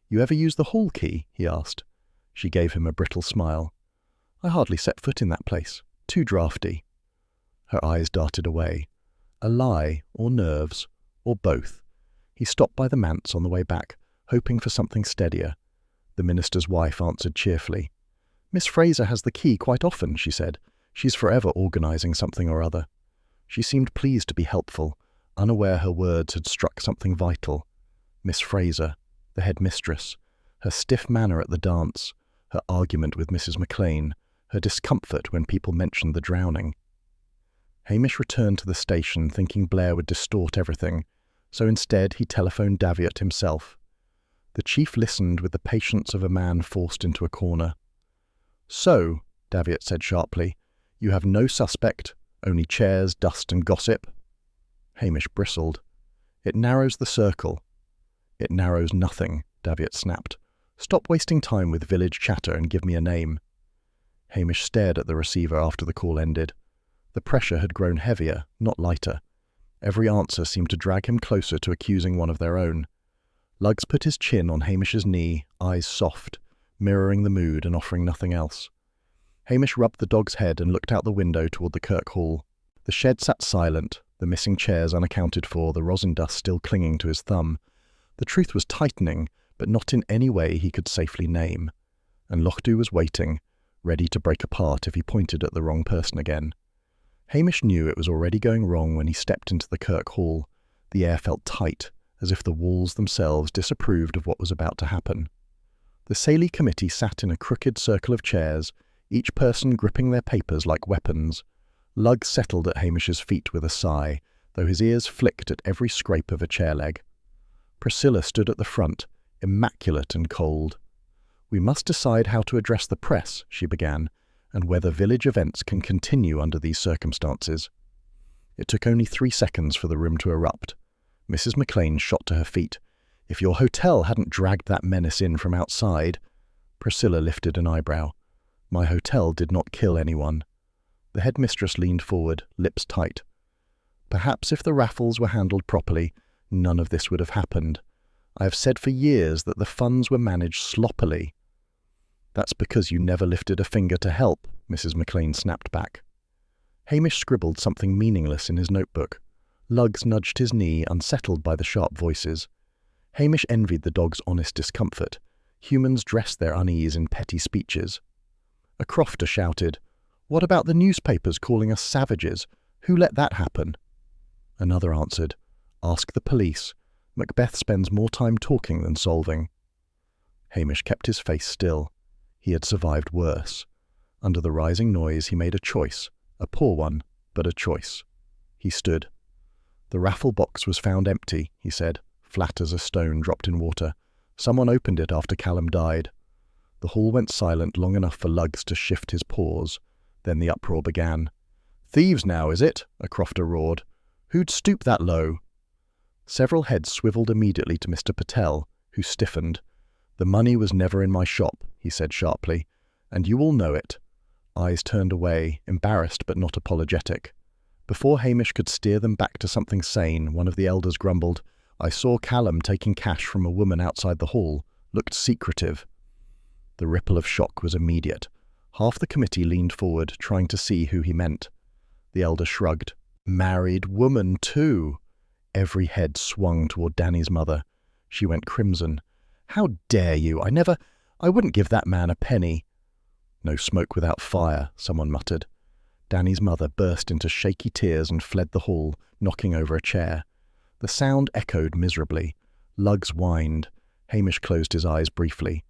"You ever use the hall key?" he asked. She gave him a brittle smile. "I hardly set foot in that place. Too draughty." Her eyes darted away. A lie, or nerves, or both. He stopped by the manse on the way back, hoping for something steadier. The minister's wife answered cheerfully. "Miss Fraser has the key quite often," she said. "She's forever organising something or other." She seemed pleased to be helpful, unaware her words had struck something vital. Miss Fraser, the headmistress, her stiff manner at the dance, her argument with Mrs. McLean, her discomfort when people mentioned the drowning. Hamish returned to the station thinking Blair would distort everything, so instead he telephoned Daviot himself. The chief listened with the patience of a man forced into a corner. "So," Daviot said sharply, "you have no suspect, only chairs, dust and gossip?" Hamish bristled. "It narrows the circle." "It narrows nothing," Daviot snapped. "Stop wasting time with village chatter and give me a name." Hamish stared at the receiver after the call ended. The pressure had grown heavier, not lighter. Every answer seemed to drag him closer to accusing one of their own. Luggs put his chin on Hamish's knee, eyes soft, mirroring the mood and offering nothing else. Hamish rubbed the dog's head and looked out the window toward the Kirk Hall. The shed sat silent, the missing chairs unaccounted for, the rosin dust still clinging to his thumb. The truth was tightening, but not in any way he could safely name. And Lochdu was waiting, ready to break apart if he pointed at the wrong person again. Hamish knew it was already going wrong when he stepped into the Kirk Hall. The air felt tight, as if the walls themselves disapproved of what was about to happen. The Ceilidh committee sat in a crooked circle of chairs, each person gripping their papers like weapons. Lugg settled at Hamish's feet with a sigh, though his ears flicked at every scrape of a chair leg. Priscilla stood at the front, immaculate and cold. "We must decide how to address the press," she began, "and whether village events can continue under these circumstances." It took only 3 seconds for the room to erupt. Mrs. McLean shot to her feet. "If your hotel hadn't dragged that menace in from outside—" Priscilla lifted an eyebrow. "My hotel did not kill anyone." The headmistress leaned forward, lips tight. "Perhaps if the raffles were handled properly, none of this would have happened. I have said for years that the funds were managed sloppily." "That's because you never lifted a finger to help," Mrs. McLean snapped back. Hamish scribbled something meaningless in his notebook. Luggs nudged his knee, unsettled by the sharp voices. Hamish envied the dog's honest discomfort. Humans dressed their unease in petty speeches. A crofter shouted, "What about the newspapers calling us savages? Who let that happen?" Another answered, "Ask the police. Macbeth spends more time talking than solving." Hamish kept his face still. He had survived worse. Under the rising noise he made a choice, a poor one, but a choice. He stood. "The raffle box was found empty," he said, flat as a stone dropped in water. "Someone opened it after Callum died." The hall went silent long enough for Luggs to shift his paws. Then the uproar began. "Thieves now, is it?" a crofter roared. "Who'd stoop that low?" Several heads swivelled immediately to Mr. Patel, who stiffened. "The money was never in my shop," he said sharply, "and you all know it." Eyes turned away, embarrassed but not apologetic. Before Hamish could steer them back to something sane, one of the elders grumbled, "I saw Callum taking cash from a woman outside the hall. Looked secretive." The ripple of shock was immediate. Half the committee leaned forward, trying to see who he meant. The elder shrugged. "Married woman, too." Every head swung toward Danny's mother. She went crimson. "How dare you? I wouldn't give that man a penny." "No smoke without fire," someone muttered. Danny's mother burst into shaky tears and fled the hall, knocking over a chair. The sound echoed miserably. Luggs whined. Hamish closed his eyes briefly.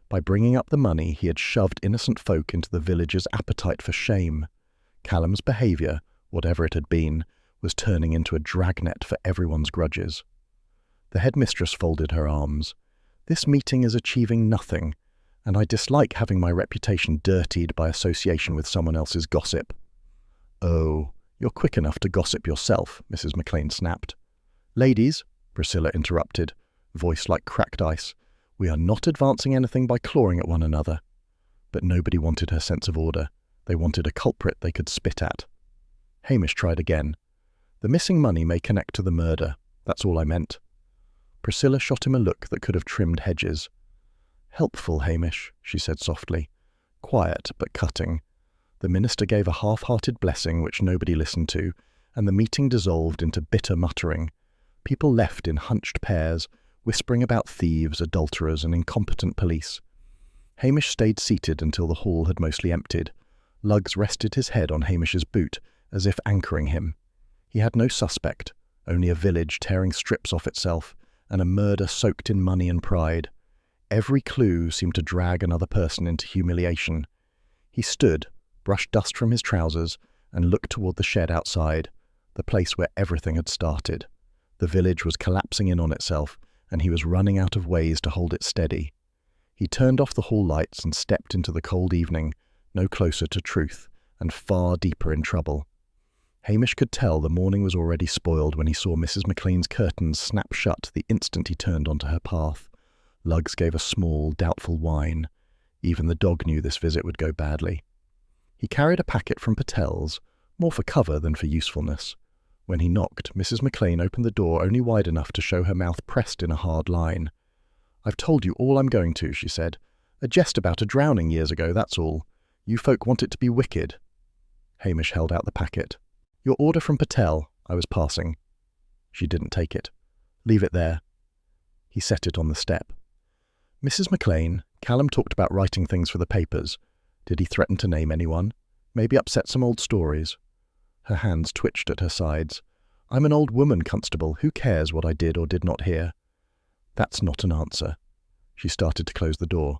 By bringing up the money, he had shoved innocent folk into the villagers' appetite for shame. Callum's behaviour, whatever it had been, was turning into a dragnet for everyone's grudges. The headmistress folded her arms. "This meeting is achieving nothing, and I dislike having my reputation dirtied by association with someone else's gossip." "Oh, you're quick enough to gossip yourself," Mrs. McLean snapped. "Ladies," Priscilla interrupted, voice like cracked ice, "we are not advancing anything by clawing at one another." But nobody wanted her sense of order. They wanted a culprit they could spit at. Hamish tried again. "The missing money may connect to the murder. That's all I meant." Priscilla shot him a look that could have trimmed hedges. "Helpful, Hamish," she said softly. Quiet, but cutting. The minister gave a half-hearted blessing which nobody listened to, and the meeting dissolved into bitter muttering. People left in hunched pairs, whispering about thieves, adulterers, and incompetent police. Hamish stayed seated until the hall had mostly emptied. Luggs rested his head on Hamish's boot, as if anchoring him. He had no suspect, only a village tearing strips off itself, and a murder soaked in money and pride. Every clue seemed to drag another person into humiliation. He stood, brushed dust from his trousers, and looked toward the shed outside, the place where everything had started. The village was collapsing in on itself, and he was running out of ways to hold it steady. He turned off the hall lights and stepped into the cold evening, no closer to truth, and far deeper in trouble. Hamish could tell the morning was already spoiled when he saw Mrs. McLean's curtains snap shut the instant he turned onto her path. Luggs gave a small, doubtful whine. Even the dog knew this visit would go badly. He carried a packet from Patel's, more for cover than for usefulness. When he knocked, Mrs. McLean opened the door only wide enough to show her mouth pressed in a hard line. "I've told you all I'm going to," she said. "A jest about a drowning years ago, that's all. You folk want it to be wicked." Hamish held out the packet. "Your order from Patel. I was passing." She didn't take it. "Leave it there." He set it on the step. "Mrs. McLean, Callum talked about writing things for the papers. Did he threaten to name anyone? Maybe upset some old stories?" Her hands twitched at her sides. I'm an old woman, Constable. Who cares what I did or did not hear? That's not an answer. She started to close the door.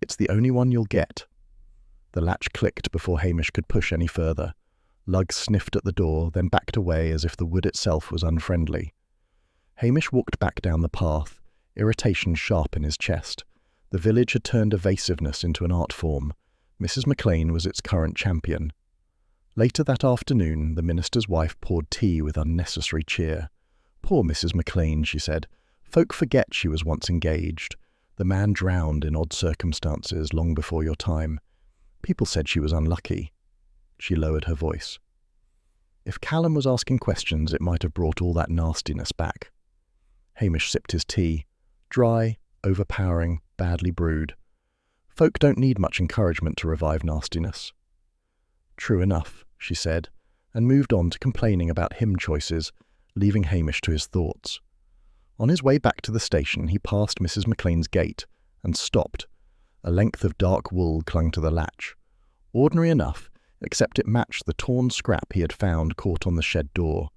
It's the only one you'll get. The latch clicked before Hamish could push any further. Lugg sniffed at the door, then backed away as if the wood itself was unfriendly. Hamish walked back down the path, irritation sharp in his chest. The village had turned evasiveness into an art form. Mrs. McLean was its current champion. Later that afternoon, the minister's wife poured tea with unnecessary cheer. Poor Mrs. McLean, she said. Folk forget she was once engaged. The man drowned in odd circumstances long before your time. People said she was unlucky. She lowered her voice. If Callum was asking questions, it might have brought all that nastiness back. Hamish sipped his tea. Dry, overpowering, badly brewed. Folk don't need much encouragement to revive nastiness. True enough, she said, and moved on to complaining about hymn choices, leaving Hamish to his thoughts. On his way back to the station, he passed Mrs. McLean's gate and stopped. A length of dark wool clung to the latch. Ordinary enough, except it matched the torn scrap he had found caught on the shed door.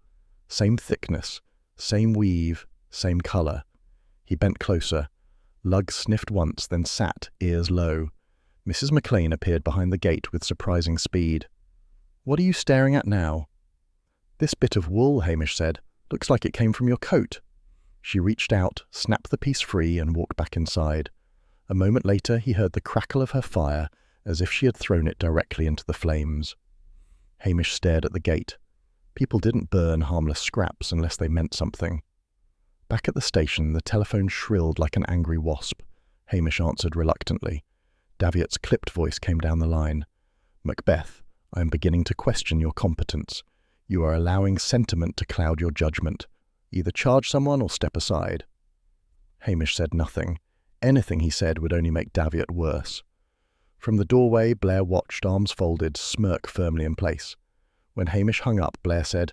Same thickness, same weave, same colour. He bent closer. Lugg sniffed once, then sat, ears low. Mrs. McLean appeared behind the gate with surprising speed. What are you staring at now? This bit of wool, Hamish said. Looks like it came from your coat. She reached out, snapped the piece free, and walked back inside. A moment later he heard the crackle of her fire, as if she had thrown it directly into the flames. Hamish stared at the gate. People didn't burn harmless scraps unless they meant something. Back at the station, the telephone shrilled like an angry wasp. Hamish answered reluctantly. Daviot's clipped voice came down the line. Macbeth, I am beginning to question your competence. You are allowing sentiment to cloud your judgment. Either charge someone or step aside. Hamish said nothing. Anything he said would only make Daviot worse. From the doorway, Blair watched, arms folded, smirk firmly in place. When Hamish hung up, Blair said,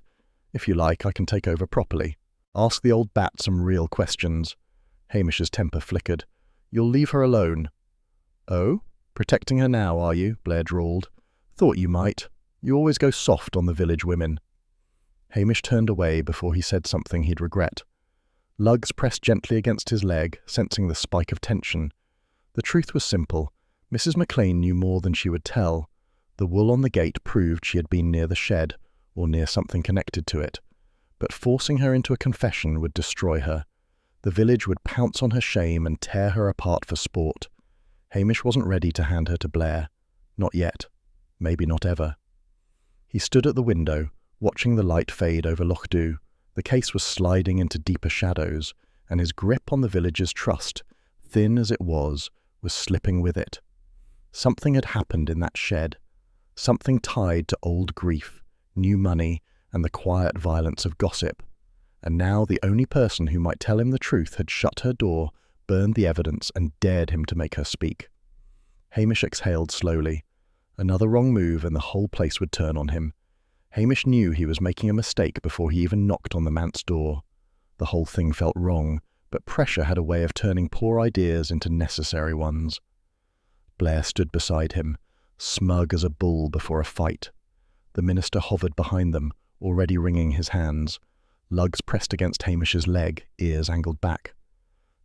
If you like, I can take over properly. Ask the old bat some real questions. Hamish's temper flickered. You'll leave her alone. Oh? Protecting her now, are you? Blair drawled. Thought you might. You always go soft on the village women. Hamish turned away before he said something he'd regret. Lugs pressed gently against his leg, sensing the spike of tension. The truth was simple. Mrs. McLean knew more than she would tell. The wool on the gate proved she had been near the shed, or near something connected to it. But forcing her into a confession would destroy her. The village would pounce on her shame and tear her apart for sport. Hamish wasn't ready to hand her to Blair. Not yet. Maybe not ever. He stood at the window, watching the light fade over Loch Dhu. The case was sliding into deeper shadows, and his grip on the village's trust, thin as it was slipping with it. Something had happened in that shed. Something tied to old grief, new money, and the quiet violence of gossip. And now the only person who might tell him the truth had shut her door, burned the evidence, and dared him to make her speak. Hamish exhaled slowly. Another wrong move and the whole place would turn on him. Hamish knew he was making a mistake before he even knocked on the manse door. The whole thing felt wrong, but pressure had a way of turning poor ideas into necessary ones. Blair stood beside him, smug as a bull before a fight. The minister hovered behind them, already wringing his hands. Lugs pressed against Hamish's leg, ears angled back.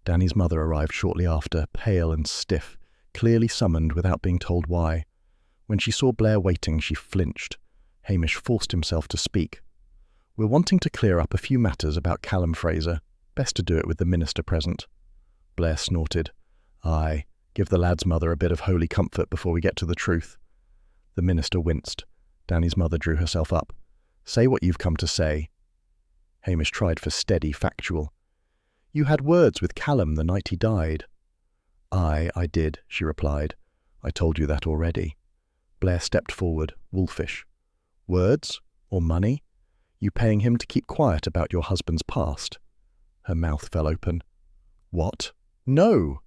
Danny's mother arrived shortly after, pale and stiff, clearly summoned without being told why. When she saw Blair waiting, she flinched. Hamish forced himself to speak. We're wanting to clear up a few matters about Callum Fraser. Best to do it with the minister present. Blair snorted. Aye, give the lad's mother a bit of holy comfort before we get to the truth. The minister winced. Danny's mother drew herself up. Say what you've come to say. Hamish tried for steady, factual. You had words with Callum the night he died. Aye, I did, she replied. I told you that already. Blair stepped forward, wolfish. Words? Or money? You paying him to keep quiet about your husband's past? Her mouth fell open. What? No!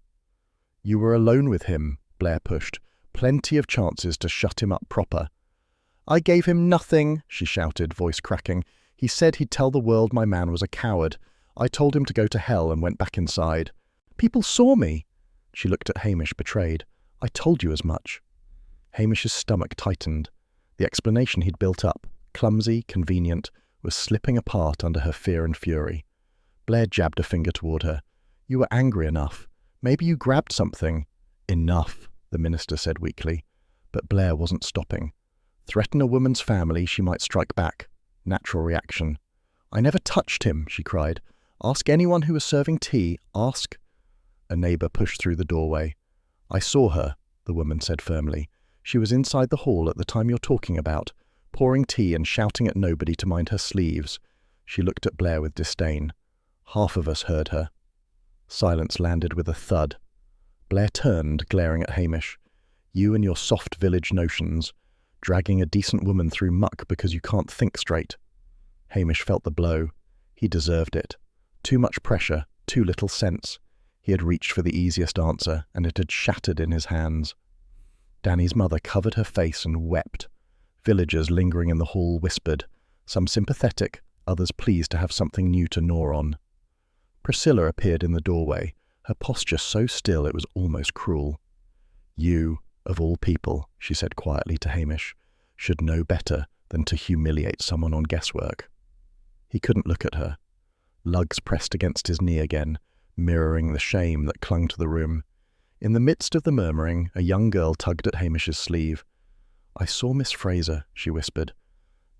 You were alone with him, Blair pushed. Plenty of chances to shut him up proper. I gave him nothing, she shouted, voice cracking. He said he'd tell the world my man was a coward. I told him to go to hell and went back inside. People saw me. She looked at Hamish, betrayed. I told you as much. Hamish's stomach tightened. The explanation he'd built up, clumsy, convenient, was slipping apart under her fear and fury. Blair jabbed a finger toward her. "You were angry enough. Maybe you grabbed something." "Enough," the minister said weakly. But Blair wasn't stopping. Threaten a woman's family, she might strike back. Natural reaction. "I never touched him," she cried. "Ask anyone who was serving tea. Ask—" A neighbour pushed through the doorway. "I saw her," the woman said firmly. "She was inside the hall at the time you're talking about, pouring tea and shouting at nobody to mind her sleeves." She looked at Blair with disdain. "Half of us heard her." Silence landed with a thud. Blair turned, glaring at Hamish. "You and your soft village notions. Dragging a decent woman through muck because you can't think straight." Hamish felt the blow. He deserved it. Too much pressure, too little sense. He had reached for the easiest answer, and it had shattered in his hands. Danny's mother covered her face and wept. Villagers lingering in the hall whispered, some sympathetic, others pleased to have something new to gnaw on. Priscilla appeared in the doorway, her posture so still it was almost cruel. "You, of all people," she said quietly to Hamish, "should know better than to humiliate someone on guesswork." He couldn't look at her. Lugs pressed against his knee again, mirroring the shame that clung to the room. In the midst of the murmuring, a young girl tugged at Hamish's sleeve. "I saw Miss Fraser," she whispered.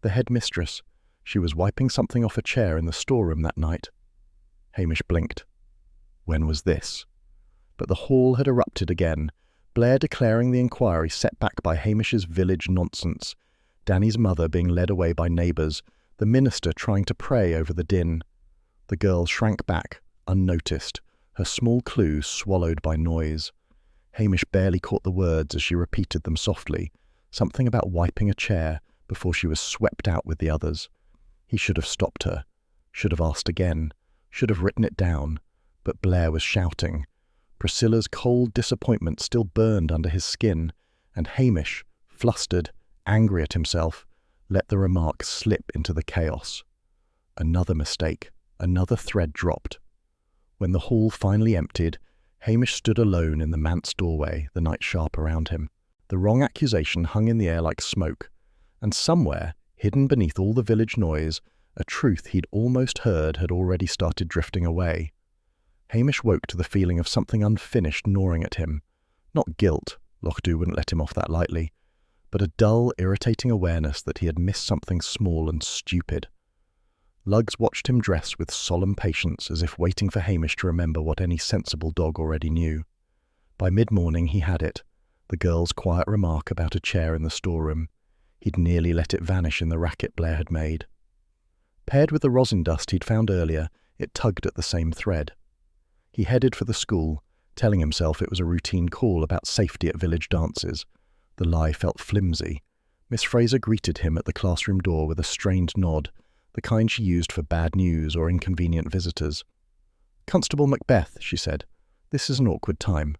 "The headmistress. She was wiping something off a chair in the storeroom that night." Hamish blinked. When was this? But the hall had erupted again, Blair declaring the inquiry set back by Hamish's village nonsense, Danny's mother being led away by neighbours, the minister trying to pray over the din. The girl shrank back, unnoticed, her small clue swallowed by noise. Hamish barely caught the words as she repeated them softly, something about wiping a chair before she was swept out with the others. He should have stopped her, should have asked again, should have written it down, but Blair was shouting. Priscilla's cold disappointment still burned under his skin, and Hamish, flustered, angry at himself, let the remark slip into the chaos. Another mistake, another thread dropped. When the hall finally emptied, Hamish stood alone in the manse doorway, the night sharp around him. The wrong accusation hung in the air like smoke, and somewhere, hidden beneath all the village noise, a truth he'd almost heard had already started drifting away. Hamish woke to the feeling of something unfinished gnawing at him. Not guilt, Lochdu wouldn't let him off that lightly, but a dull, irritating awareness that he had missed something small and stupid. Lugs watched him dress with solemn patience, as if waiting for Hamish to remember what any sensible dog already knew. By mid-morning he had it, the girl's quiet remark about a chair in the storeroom. He'd nearly let it vanish in the racket Blair had made. Paired with the rosin dust he'd found earlier, it tugged at the same thread. He headed for the school, telling himself it was a routine call about safety at village dances. The lie felt flimsy. Miss Fraser greeted him at the classroom door with a strained nod, the kind she used for bad news or inconvenient visitors. "Constable Macbeth," she said, "this is an awkward time."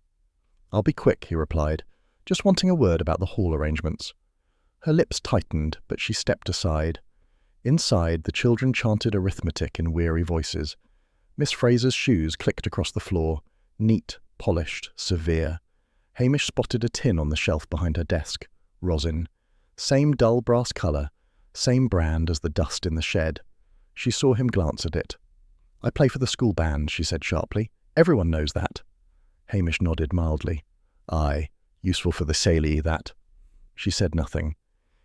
"I'll be quick," he replied, "just wanting a word about the hall arrangements." Her lips tightened, but she stepped aside. Inside, the children chanted arithmetic in weary voices. Miss Fraser's shoes clicked across the floor, neat, polished, severe. Hamish spotted a tin on the shelf behind her desk. Rosin. Same dull brass colour, same brand as the dust in the shed. She saw him glance at it. "I play for the school band," she said sharply. "Everyone knows that." Hamish nodded mildly. "Aye, useful for the Ceilidh, that." She said nothing.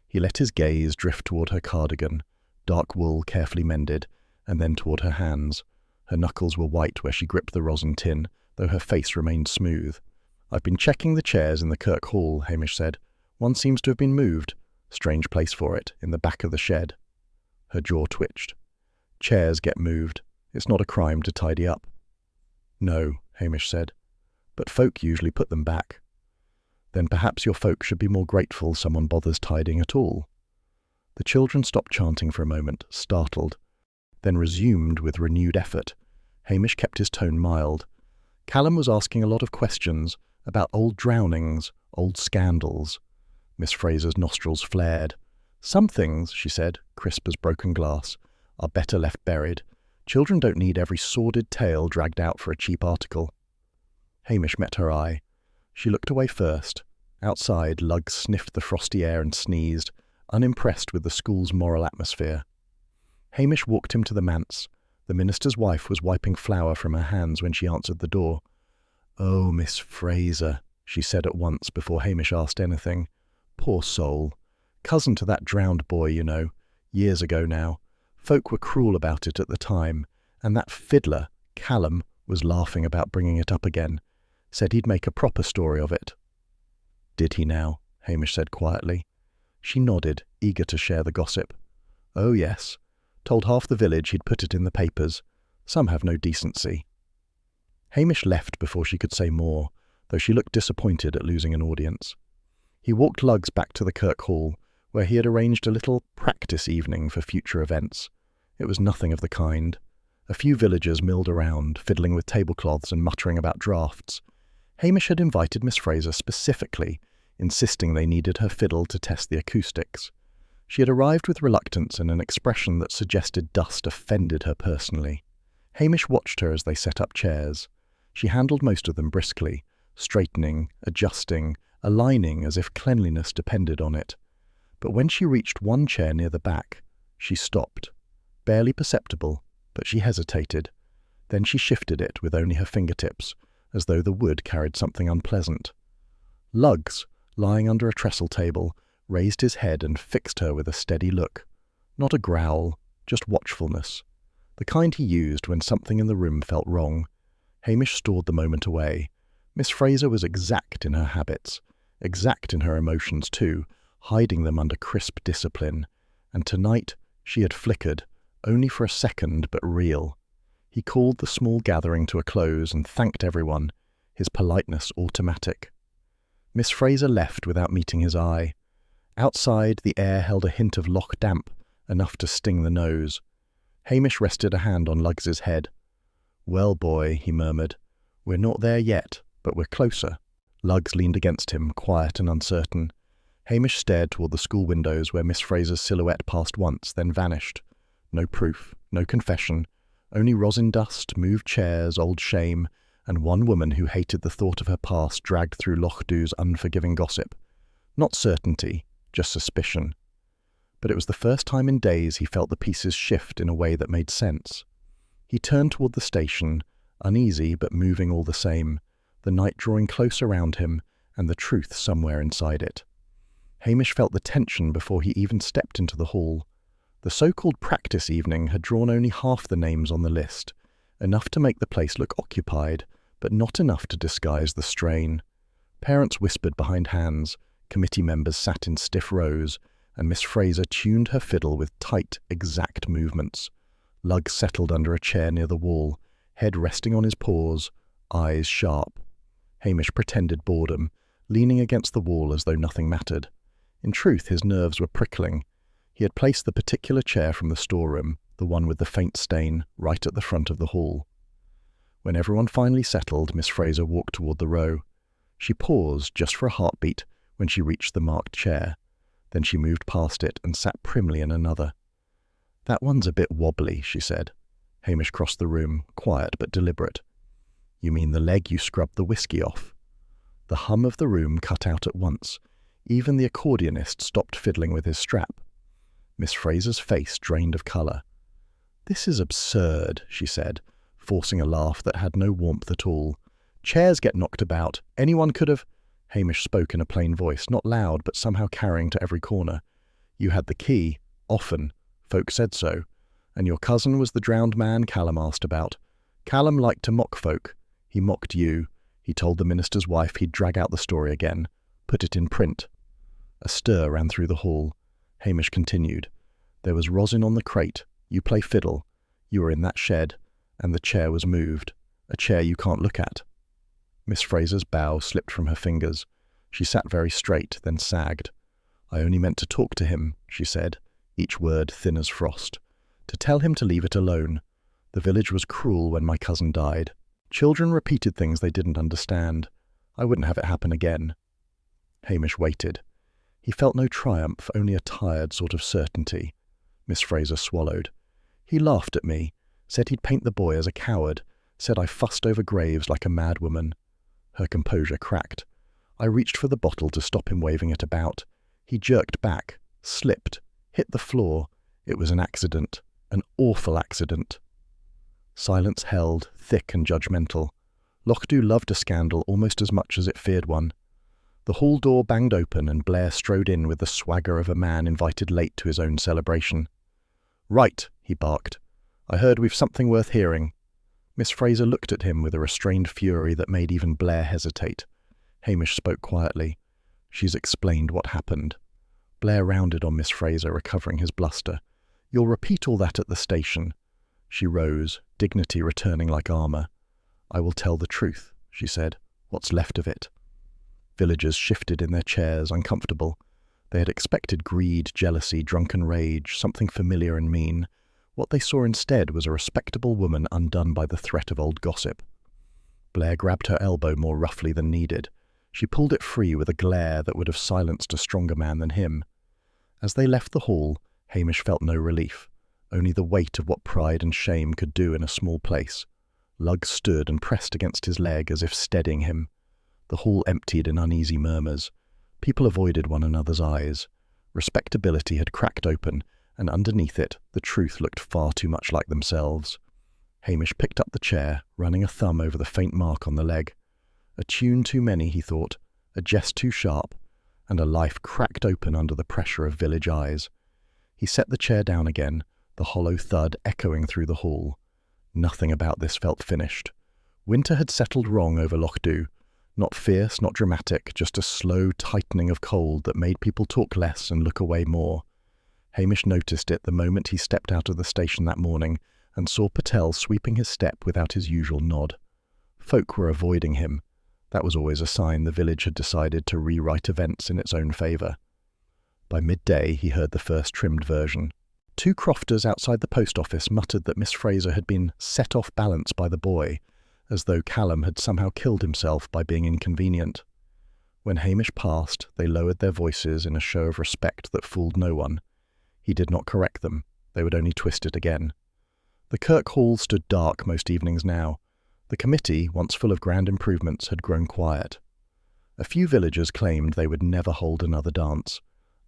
He let his gaze drift toward her cardigan, dark wool carefully mended, and then toward her hands. Her knuckles were white where she gripped the rosin tin, though her face remained smooth. "I've been checking the chairs in the Kirk Hall," Hamish said. "One seems to have been moved. Strange place for it, in the back of the shed." Her jaw twitched. "Chairs get moved. It's not a crime to tidy up." "No," Hamish said. "But folk usually put them back." "Then perhaps your folk should be more grateful someone bothers tidying at all." The children stopped chanting for a moment, startled, then resumed with renewed effort. Hamish kept his tone mild. Callum was asking a lot of questions about old drownings, old scandals. Miss Fraser's nostrils flared. "Some things," she said, crisp as broken glass, "are better left buried. Children don't need every sordid tale dragged out for a cheap article." Hamish met her eye. She looked away first. Outside, Lugs sniffed the frosty air and sneezed, unimpressed with the school's moral atmosphere. Hamish walked him to the manse. The minister's wife was wiping flour from her hands when she answered the door. "Oh, Miss Fraser," she said at once before Hamish asked anything. "Poor soul. Cousin to that drowned boy, you know. Years ago now. Folk were cruel about it at the time, and that fiddler, Callum, was laughing about bringing it up again. Said he'd make a proper story of it." "Did he now?" Hamish said quietly. She nodded, eager to share the gossip. "Oh, yes. Told half the village he'd put it in the papers. Some have no decency." Hamish left before she could say more, though she looked disappointed at losing an audience. He walked Lugs back to the Kirk Hall, where he had arranged a little practice evening for future events. It was nothing of the kind. A few villagers milled around, fiddling with tablecloths and muttering about drafts. Hamish had invited Miss Fraser specifically, insisting they needed her fiddle to test the acoustics. She had arrived with reluctance and an expression that suggested dust offended her personally. Hamish watched her as they set up chairs. She handled most of them briskly, straightening, adjusting, aligning as if cleanliness depended on it. But when she reached one chair near the back, she stopped. Barely perceptible, but she hesitated. Then she shifted it with only her fingertips, as though the wood carried something unpleasant. Lugs, lying under a trestle table, raised his head and fixed her with a steady look. Not a growl, just watchfulness. The kind he used when something in the room felt wrong. Hamish stored the moment away. Miss Fraser was exact in her habits, exact in her emotions too, hiding them under crisp discipline. And tonight she had flickered, only for a second but real. He called the small gathering to a close and thanked everyone, his politeness automatic. Miss Fraser left without meeting his eye. Outside, the air held a hint of loch damp, enough to sting the nose. Hamish rested a hand on Lugs's head. "Well, boy," he murmured, "we're not there yet, but we're closer." Lugs leaned against him, quiet and uncertain. Hamish stared toward the school windows where Miss Fraser's silhouette passed once, then vanished. No proof, no confession, only rosin dust, moved chairs, old shame, and one woman who hated the thought of her past dragged through Loch Dubh's unforgiving gossip. Not certainty, just suspicion. But it was the first time in days he felt the pieces shift in a way that made sense. He turned toward the station, uneasy but moving all the same, the night drawing close around him and the truth somewhere inside it. Hamish felt the tension before he even stepped into the hall. The so-called practice evening had drawn only half the names on the list, enough to make the place look occupied, but not enough to disguise the strain. Parents whispered behind hands, committee members sat in stiff rows, and Miss Fraser tuned her fiddle with tight, exact movements. Lugs settled under a chair near the wall, head resting on his paws, eyes sharp. Hamish pretended boredom, leaning against the wall as though nothing mattered. In truth, his nerves were prickling. He had placed the particular chair from the storeroom, the one with the faint stain, right at the front of the hall. When everyone finally settled, Miss Fraser walked toward the row. She paused just for a heartbeat when she reached the marked chair. Then she moved past it and sat primly in another. "That one's a bit wobbly," she said. Hamish crossed the room, quiet but deliberate. "You mean the leg you scrubbed the whiskey off?" The hum of the room cut out at once. Even the accordionist stopped fiddling with his strap. Miss Fraser's face drained of colour. "This is absurd," she said, forcing a laugh that had no warmth at all. "Chairs get knocked about. Anyone could have—" Hamish spoke in a plain voice, not loud, but somehow carrying to every corner. "You had the key. Often. Folk said so. And your cousin was the drowned man Callum asked about. Callum liked to mock folk. He mocked you. He told the minister's wife he'd drag out the story again. Put it in print." A stir ran through the hall. Hamish continued. "There was rosin on the crate. You play fiddle. You were in that shed. And the chair was moved. A chair you can't look at." Miss Fraser's bow slipped from her fingers. She sat very straight, then sagged. "I only meant to talk to him," she said, each word thin as frost. "To tell him to leave it alone. The village was cruel when my cousin died. Children repeated things they didn't understand. I wouldn't have it happen again." Hamish waited. He felt no triumph, only a tired sort of certainty. Miss Fraser swallowed. "He laughed at me, said he'd paint the boy as a coward, said I fussed over graves like a madwoman." Her composure cracked. I reached for the bottle to stop him waving it about. He jerked back, slipped, hit the floor. It was an accident. An awful accident. Silence held, thick and judgmental. Lochdu loved a scandal almost as much as it feared one. The hall door banged open and Blair strode in with the swagger of a man invited late to his own celebration. "Right," he barked. "I heard we've something worth hearing." Miss Fraser looked at him with a restrained fury that made even Blair hesitate. Hamish spoke quietly. "She's explained what happened." Blair rounded on Miss Fraser, recovering his bluster. "You'll repeat all that at the station." She rose, dignity returning like armour. "I will tell the truth," she said. "What's left of it." Villagers shifted in their chairs, uncomfortable. They had expected greed, jealousy, drunken rage, something familiar and mean. What they saw instead was a respectable woman undone by the threat of old gossip. Blair grabbed her elbow more roughly than needed. She pulled it free with a glare that would have silenced a stronger man than him. As they left the hall, Hamish felt no relief, only the weight of what pride and shame could do in a small place. Lugg stood and pressed against his leg as if steadying him. The hall emptied in uneasy murmurs. People avoided one another's eyes. Respectability had cracked open, and underneath it, the truth looked far too much like themselves. Hamish picked up the chair, running a thumb over the faint mark on the leg. A tune too many, he thought, a jest too sharp, and a life cracked open under the pressure of village eyes. He set the chair down again, the hollow thud echoing through the hall. Nothing about this felt finished. Winter had settled wrong over Lochdu. Not fierce, not dramatic, just a slow tightening of cold that made people talk less and look away more. Hamish noticed it the moment he stepped out of the station that morning and saw Patel sweeping his step without his usual nod. Folk were avoiding him. That was always a sign the village had decided to rewrite events in its own favour. By midday he heard the first trimmed version. Two crofters outside the post office muttered that Miss Fraser had been set off balance by the boy, as though Callum had somehow killed himself by being inconvenient. When Hamish passed, they lowered their voices in a show of respect that fooled no one. He did not correct them. They would only twist it again. The Kirk Hall stood dark most evenings now. The committee, once full of grand improvements, had grown quiet. A few villagers claimed they would never hold another dance.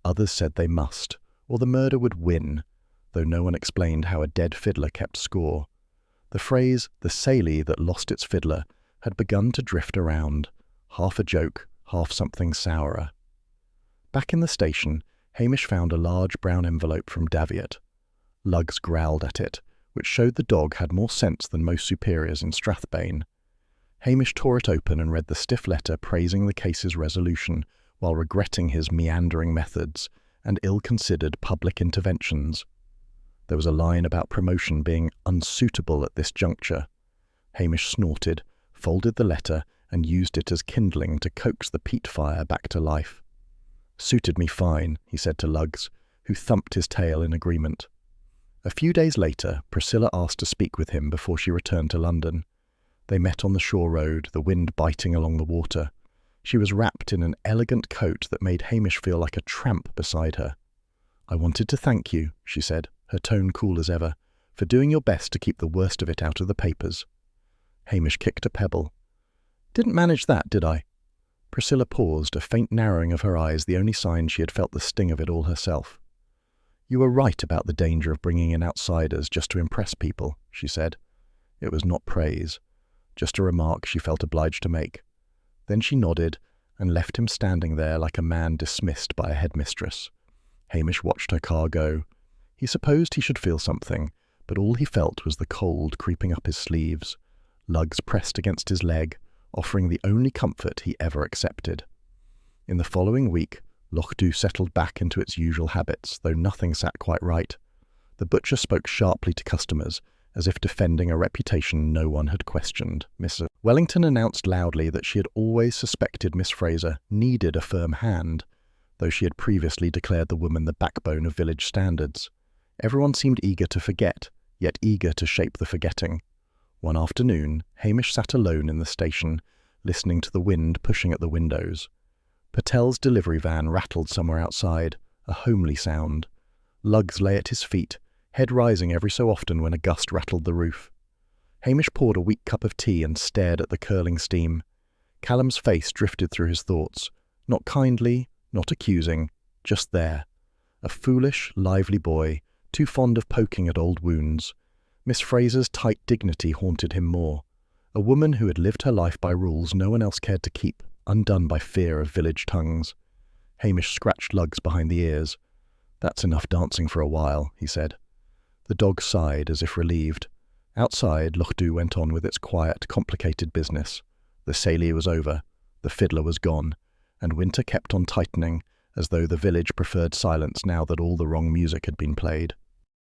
Others said they must, or the murder would win, though no one explained how a dead fiddler kept score. The phrase, "the Ceilidh that lost its fiddler," had begun to drift around, half a joke, half something sourer. Back in the station, Hamish found a large brown envelope from Daviot. Lugs growled at it, which showed the dog had more sense than most superiors in Strathbane. Hamish tore it open and read the stiff letter praising the case's resolution while regretting his meandering methods and ill-considered public interventions. There was a line about promotion being unsuitable at this juncture. Hamish snorted, folded the letter, and used it as kindling to coax the peat fire back to life. "Suited me fine," he said to Lugs, who thumped his tail in agreement. A few days later, Priscilla asked to speak with him before she returned to London. They met on the shore road, the wind biting along the water. She was wrapped in an elegant coat that made Hamish feel like a tramp beside her. "I wanted to thank you," she said, her tone cool as ever, "for doing your best to keep the worst of it out of the papers." Hamish kicked a pebble. "Didn't manage that, did I?" Priscilla paused, a faint narrowing of her eyes the only sign she had felt the sting of it all herself. "You were right about the danger of bringing in outsiders just to impress people," she said. It was not praise, just a remark she felt obliged to make. Then she nodded and left him standing there like a man dismissed by a headmistress. Hamish watched her car go. He supposed he should feel something, but all he felt was the cold creeping up his sleeves. Lugs pressed against his leg, offering the only comfort he ever accepted. In the following week, Lochdu settled back into its usual habits, though nothing sat quite right. The butcher spoke sharply to customers, as if defending a reputation no one had questioned. Miss Wellington announced loudly that she had always suspected Miss Fraser needed a firm hand, though she had previously declared the woman the backbone of village standards. Everyone seemed eager to forget, yet eager to shape the forgetting. One afternoon, Hamish sat alone in the station, listening to the wind pushing at the windows. Patel's delivery van rattled somewhere outside, a homely sound. Lugs lay at his feet, head rising every so often when a gust rattled the roof. Hamish poured a weak cup of tea and stared at the curling steam. Callum's face drifted through his thoughts, not kindly, not accusing, just there. A foolish, lively boy, too fond of poking at old wounds. Miss Fraser's tight dignity haunted him more. A woman who had lived her life by rules no one else cared to keep, undone by fear of village tongues. Hamish scratched Lugs behind the ears. "That's enough dancing for a while," he said. The dog sighed as if relieved. Outside, Loch went on with its quiet, complicated business. The Ceilidh was over, the fiddler was gone, and winter kept on tightening, as though the village preferred silence now that all the wrong music had been played.